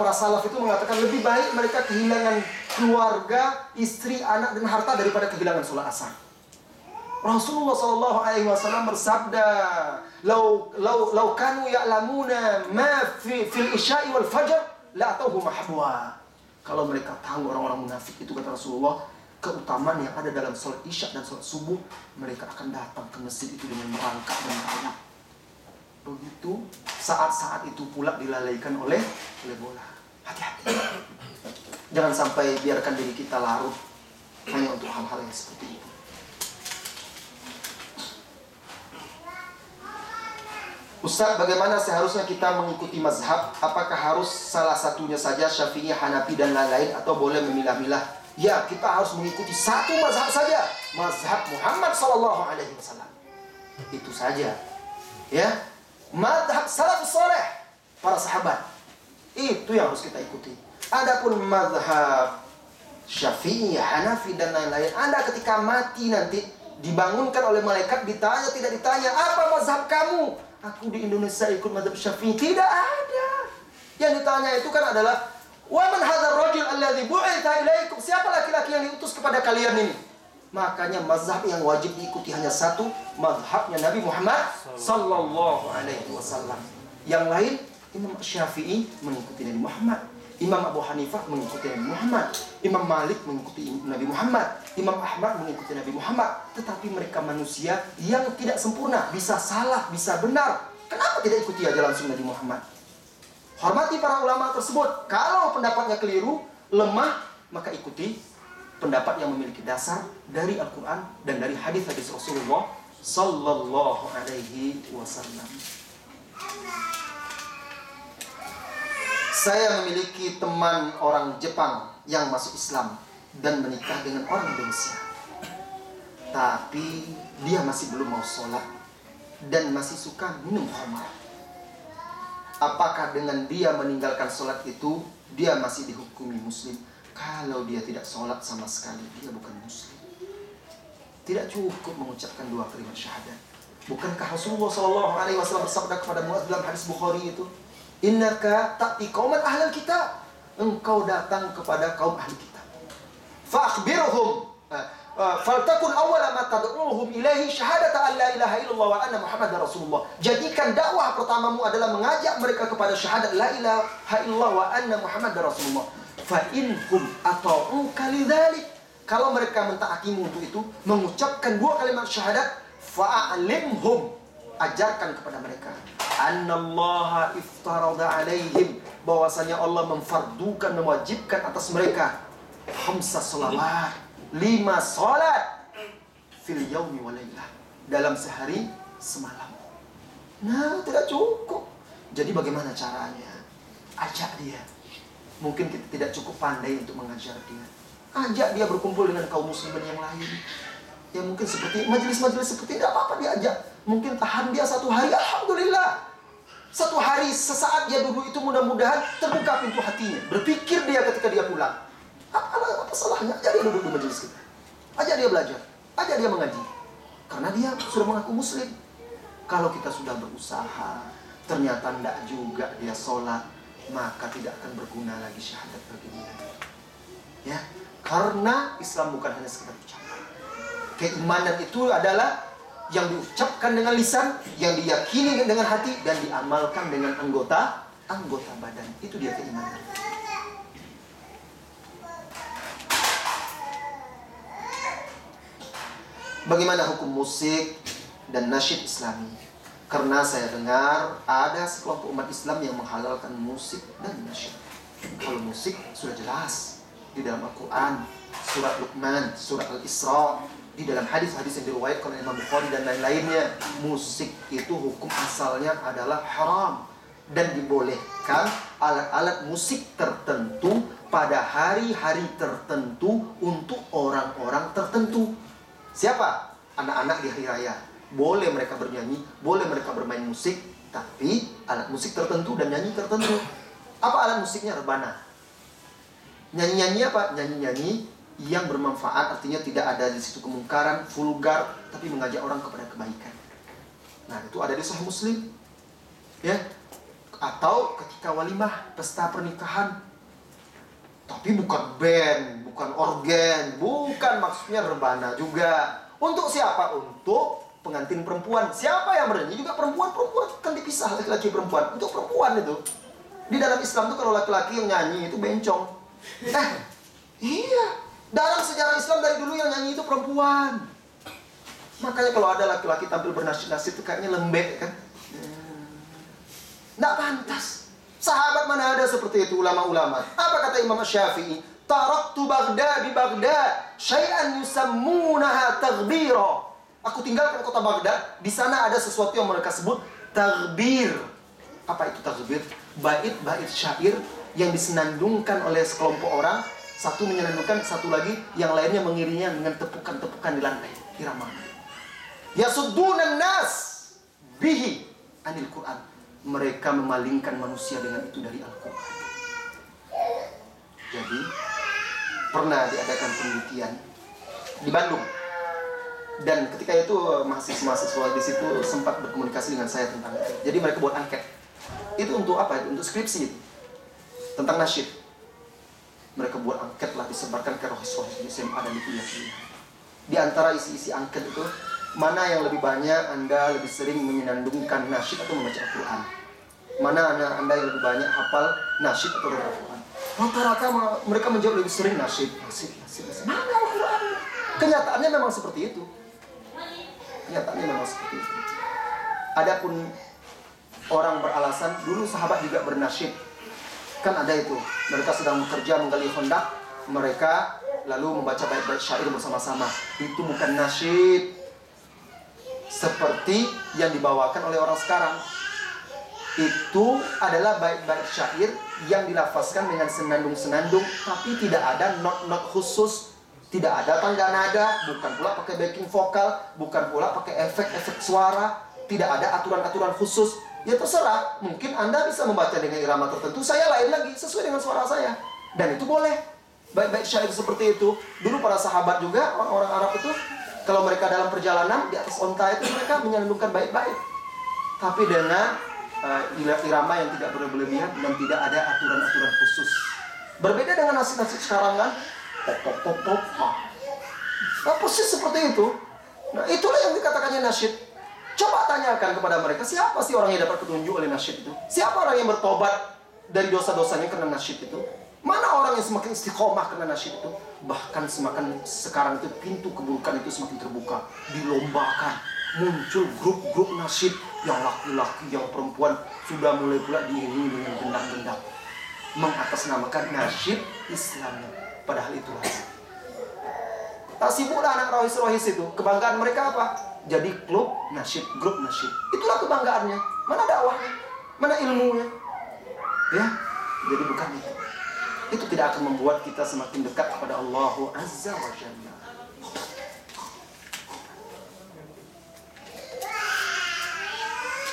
para salaf itu mengatakan lebih baik mereka kehilangan keluarga, istri, anak dan harta daripada kehilangan sholat asar. Rasulullah SAW bersabda, "Lau kanu ya'lamuna ma fil isya'i wal fajr la atauhu mahbwa." Kalau mereka tahu orang-orang munafik itu, kata Rasulullah, keutamaan yang ada dalam sholat isya dan sholat subuh, mereka akan datang ke masjid itu dengan merangkak dan merangkak. Begitu saat-saat itu pula dilalaikan oleh bola. Hati-hati. Jangan sampai biarkan diri kita larut hanya untuk hal-hal yang seperti itu. Ustaz, bagaimana seharusnya kita mengikuti mazhab? Apakah harus salah satunya saja, Syafi'i, Hanafi dan lain-lain, atau boleh memilah-milah? Ya, kita harus mengikuti satu mazhab saja, mazhab Muhammad SAW. Itu saja. Ya. Mazhab salafus saleh, para sahabat, itu yang harus kita ikuti. Adapun mazhab Syafi'i, Hanafi dan lain-lain, Anda ketika mati nanti dibangunkan oleh malaikat, ditanya tidak ditanya, apa mazhab kamu? Aku di Indonesia ikut mazhab Syafi'i. Tidak ada. Yang ditanya itu kan adalah, wa man hadzal rajul alladzi bu'itha ilaikum? Siapa laki-laki yang diutus kepada kalian ini? Makanya mazhab yang wajib diikuti hanya satu, mazhabnya Nabi Muhammad sallallahu alaihi wasallam. Yang lain, Imam Syafi'i mengikuti Nabi Muhammad, Imam Abu Hanifah mengikuti Nabi Muhammad, Imam Malik mengikuti Nabi Muhammad, Imam Ahmad mengikuti Nabi Muhammad. Tetapi mereka manusia yang tidak sempurna, bisa salah, bisa benar. Kenapa tidak ikuti aja langsung Nabi Muhammad? Hormati para ulama tersebut. Kalau pendapatnya keliru, lemah, maka ikuti pendapat yang memiliki dasar dari Al-Quran dan dari hadis-hadis Rasulullah sallallahu alaihi wasallam. Saya memiliki teman orang Jepang yang masuk Islam dan menikah dengan orang Indonesia. Tapi dia masih belum mau sholat dan masih suka minum khamar, apakah dengan dia meninggalkan sholat itu dia masih dihukumi muslim? Kalau dia tidak sholat sama sekali, dia bukan muslim. Tidak cukup mengucapkan 2 kalimat syahadat. Bukankah Rasulullah SAW bersabda kepada Muadz dalam hadis Bukhari itu, innaka ta'ti qauman ahlal kitab, engkau datang kepada kaum ahli kitab, fa'akhbirhum faltakun awwala ma tad'uhum ilaihi syahadata an la ilaha illallah wa anna muhammadar rasulullah. Jadikan dakwah pertamamu adalah mengajak mereka kepada syahadat la ilaha illallah wa anna muhammadar rasulullah. Fa inhum ata'uka lidzalik, kalau mereka mentaatimu untuk itu, mengucapkan 2 kalimat syahadat, fa'alimhum, ajarkan kepada mereka, annallaha iftarada alaihim, bahwasanya Allah memfardukan, mewajibkan atas mereka 5 sholawat, 5 sholat fil yaumi wa lailah, dalam sehari semalam. Nah, tidak cukup. Jadi bagaimana caranya? Ajak dia. Mungkin kita tidak cukup pandai untuk mengajar dia. Ajak dia berkumpul dengan kaum muslimin yang lain. Ya mungkin seperti majelis-majelis seperti ini, tidak apa-apa diajak. Mungkin tahan dia 1 hari, alhamdulillah. 1 hari, sesaat dia duduk itu, mudah-mudahan terbuka pintu hatinya. Berpikir dia ketika dia pulang, apa salahnya? Ajak dia duduk di majelis kita. Ajak dia belajar. Ajak dia mengaji. Karena dia sudah mengaku muslim. Kalau kita sudah berusaha, ternyata tidak juga dia sholat, maka tidak akan berguna lagi syahadat bagi dia. Ya, karena Islam bukan hanya sekedar ucapan. Keimanan itu adalah yang diucapkan dengan lisan, yang diyakini dengan hati, dan diamalkan dengan anggota badan. Itu dia keimanan. Bagaimana hukum musik dan nasyid Islami? Karena saya dengar ada sekelompok umat Islam yang menghalalkan musik dan nasyid. Kalau musik sudah jelas di dalam Al-Quran, surat Luqman, surat Al-Isra, di dalam hadis-hadis yang diriwayatkan oleh Imam Bukhari dan lain-lainnya, musik itu hukum asalnya adalah haram, dan dibolehkan alat-alat musik tertentu pada hari-hari tertentu untuk orang-orang tertentu. Siapa? Anak-anak di hari raya. Boleh mereka bernyanyi, boleh mereka bermain musik, tapi alat musik tertentu dan nyanyi tertentu. Apa alat musiknya? Rebana. Nyanyi-nyanyi apa? Nyanyi-nyanyi yang bermanfaat, artinya tidak ada di situ kemungkaran, vulgar, tapi mengajak orang kepada kebaikan. Nah, itu ada di Sahih Muslim. Ya. Atau ketika walimah, pesta pernikahan, tapi bukan band, bukan organ, bukan, maksudnya rebana juga. Untuk siapa? Untuk pengantin perempuan. Siapa yang bernyanyi? Juga perempuan kan dipisah, laki-laki perempuan. Untuk perempuan itu. Di dalam Islam itu kalau laki-laki yang nyanyi itu bencong. Iya. Dalam sejarah Islam dari dulu yang nyanyi itu perempuan. Makanya kalau ada laki-laki tampil bernasib-nasib itu kayaknya lembek kan. Nggak pantas. Sahabat mana ada seperti itu, ulama-ulama. Apa kata Imam Syafi'i? Taraktu Baghdad bi Baghdad syai'an yusammunaha taghbira. Aku tinggalkan kota Baghdad, di sana ada sesuatu yang mereka sebut taghbir. Apa itu taghbir? Bait-bait syair yang disenandungkan oleh sekelompok orang, satu menyenandungkan, satu lagi yang lainnya mengiringnya dengan tepukan-tepukan di lantai, irama. Yasuddunan nas bihi anil Quran. Mereka memalingkan manusia dengan itu dari Al-Quran. Jadi pernah diadakan penelitian di Bandung, dan ketika itu mahasiswa-mahasiswa di situ sempat berkomunikasi dengan saya tentang itu. Jadi mereka buat angket. Itu untuk apa? Untuk skripsi itu, tentang nasyid. Mereka buat angket lah, disebarkan ke rohis-rohis di SMA dan di kuliah-kuliah. Di antara isi-isi angket itu, mana yang lebih banyak Anda lebih sering menyenandungkan nasyid atau membaca Al-Quran? Mana Anda yang lebih banyak hafal nasyid atau membaca Al-Quran? Rata-rata mereka menjawab lebih sering nasyid. Mana Al-Quran? Kenyataannya memang seperti itu. Adapun orang beralasan, dulu sahabat juga bernasyid. Kan ada itu. Mereka sedang bekerja menggali hondak, mereka lalu membaca bait-bait syair bersama-sama. Itu bukan nasyid seperti yang dibawakan oleh orang sekarang. Itu adalah bait-bait syair yang dilafazkan dengan senandung-senandung, tapi tidak ada not-not khusus, tidak ada tangga nada, bukan pula pakai backing vokal, bukan pula pakai efek-efek suara, Tidak ada aturan-aturan khusus. Ya terserah, mungkin Anda bisa membaca dengan irama tertentu, saya lain lagi, sesuai dengan suara saya. Dan itu boleh. Baik-baik syair seperti itu. Dulu para sahabat juga, orang-orang Arab itu, kalau mereka dalam perjalanan, di atas onta itu mereka menyandungkan baik-baik. Tapi dengan irama yang tidak berlebihan dan tidak ada aturan-aturan khusus. Berbeda dengan nasyid-nasyid sekarang kan, pop. Nah, persis seperti itu. Nah, itulah yang dikatakannya nasyid. Coba tanyakan kepada mereka, siapa sih orang yang dapat petunjuk oleh nasyid itu? Siapa orang yang bertobat dari dosa-dosanya karena nasyid itu? Mana orang yang semakin istiqomah karena nasyid itu? Bahkan semakin sekarang itu pintu keburukan itu semakin terbuka. Dilombakan, muncul grup-grup nasyid yang laki-laki, yang perempuan sudah mulai pula diiringi dengan gendang-gendang, mengatasnamakan nasyid Islam. Padahal itulah. Tak sibuklah anak rohis-rohis itu. Kebanggaan mereka apa? Jadi klub nasyid, grup nasyid. Itulah kebanggaannya. Mana dakwahnya? Mana ilmunya? Ya, jadi bukan itu. Itu tidak akan membuat kita semakin dekat kepada Allah Azza wa Jalla.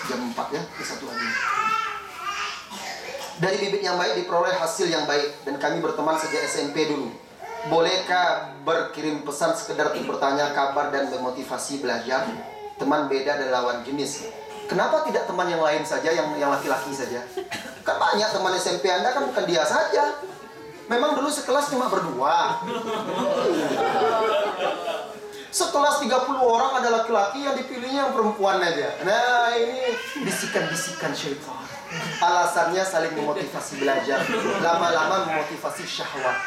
Jam 4 ya, ke satu lagi. Dari bibit yang baik diperoleh hasil yang baik. Dan kami berteman sejak SMP dulu. Bolehkah berkirim pesan sekedar untuk bertanya kabar dan memotivasi belajar? Teman beda dan lawan jenis. Kenapa tidak teman yang lain saja, yang laki-laki saja? Kan banyak teman SMP Anda, kan bukan dia saja. Memang dulu sekelas cuma berdua. Sekelas 30 orang ada laki-laki, yang dipilihnya yang perempuan aja. Nah, ini bisikan-bisikan syaitan. Alasannya saling memotivasi belajar, lama-lama memotivasi syahwat.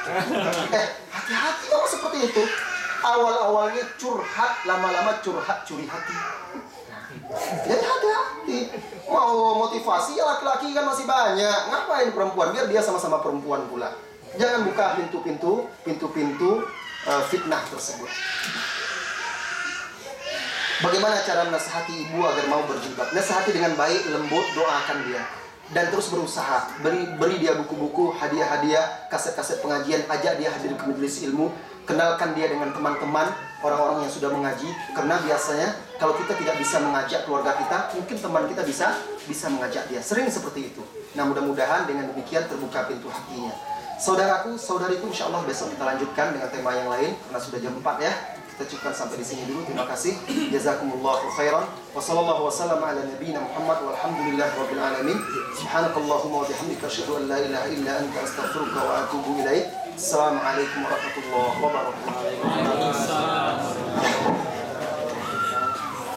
Hati-hati kalau seperti itu. Awal-awalnya curhat, lama-lama curhat curi hati. Jadi hati-hati. Mau motivasi ya laki-laki kan masih banyak. Ngapain perempuan? Biar dia sama-sama perempuan pula. Jangan buka pintu-pintu fitnah tersebut. Bagaimana cara menasihati ibu agar mau berjilbab? Nasihati dengan baik, lembut, doakan dia. Dan terus berusaha. Beri dia buku-buku, hadiah-hadiah, kaset-kaset pengajian, ajak dia hadir ke majelis ilmu. Kenalkan dia dengan teman-teman, orang-orang yang sudah mengaji. Karena biasanya kalau kita tidak bisa mengajak keluarga kita, mungkin teman kita bisa mengajak dia. Sering seperti itu. Nah, mudah-mudahan dengan demikian terbuka pintu hatinya. Saudaraku, saudariku, insya Allah besok kita lanjutkan dengan tema yang lain. Karena sudah jam 4 ya. Kita cukupkan sampai di sini dulu. Terima kasih. Jazakumullahu khairan. Wa sallallahu wasallam ala nabiyyina Muhammad walhamdulillahi rabbil alamin. Subhanakallahumma wa bihamdika asyhadu an la ilaha illa anta astaghfiruka wa atubu ilaik. Assalamualaikum warahmatullahi wabarakatuh.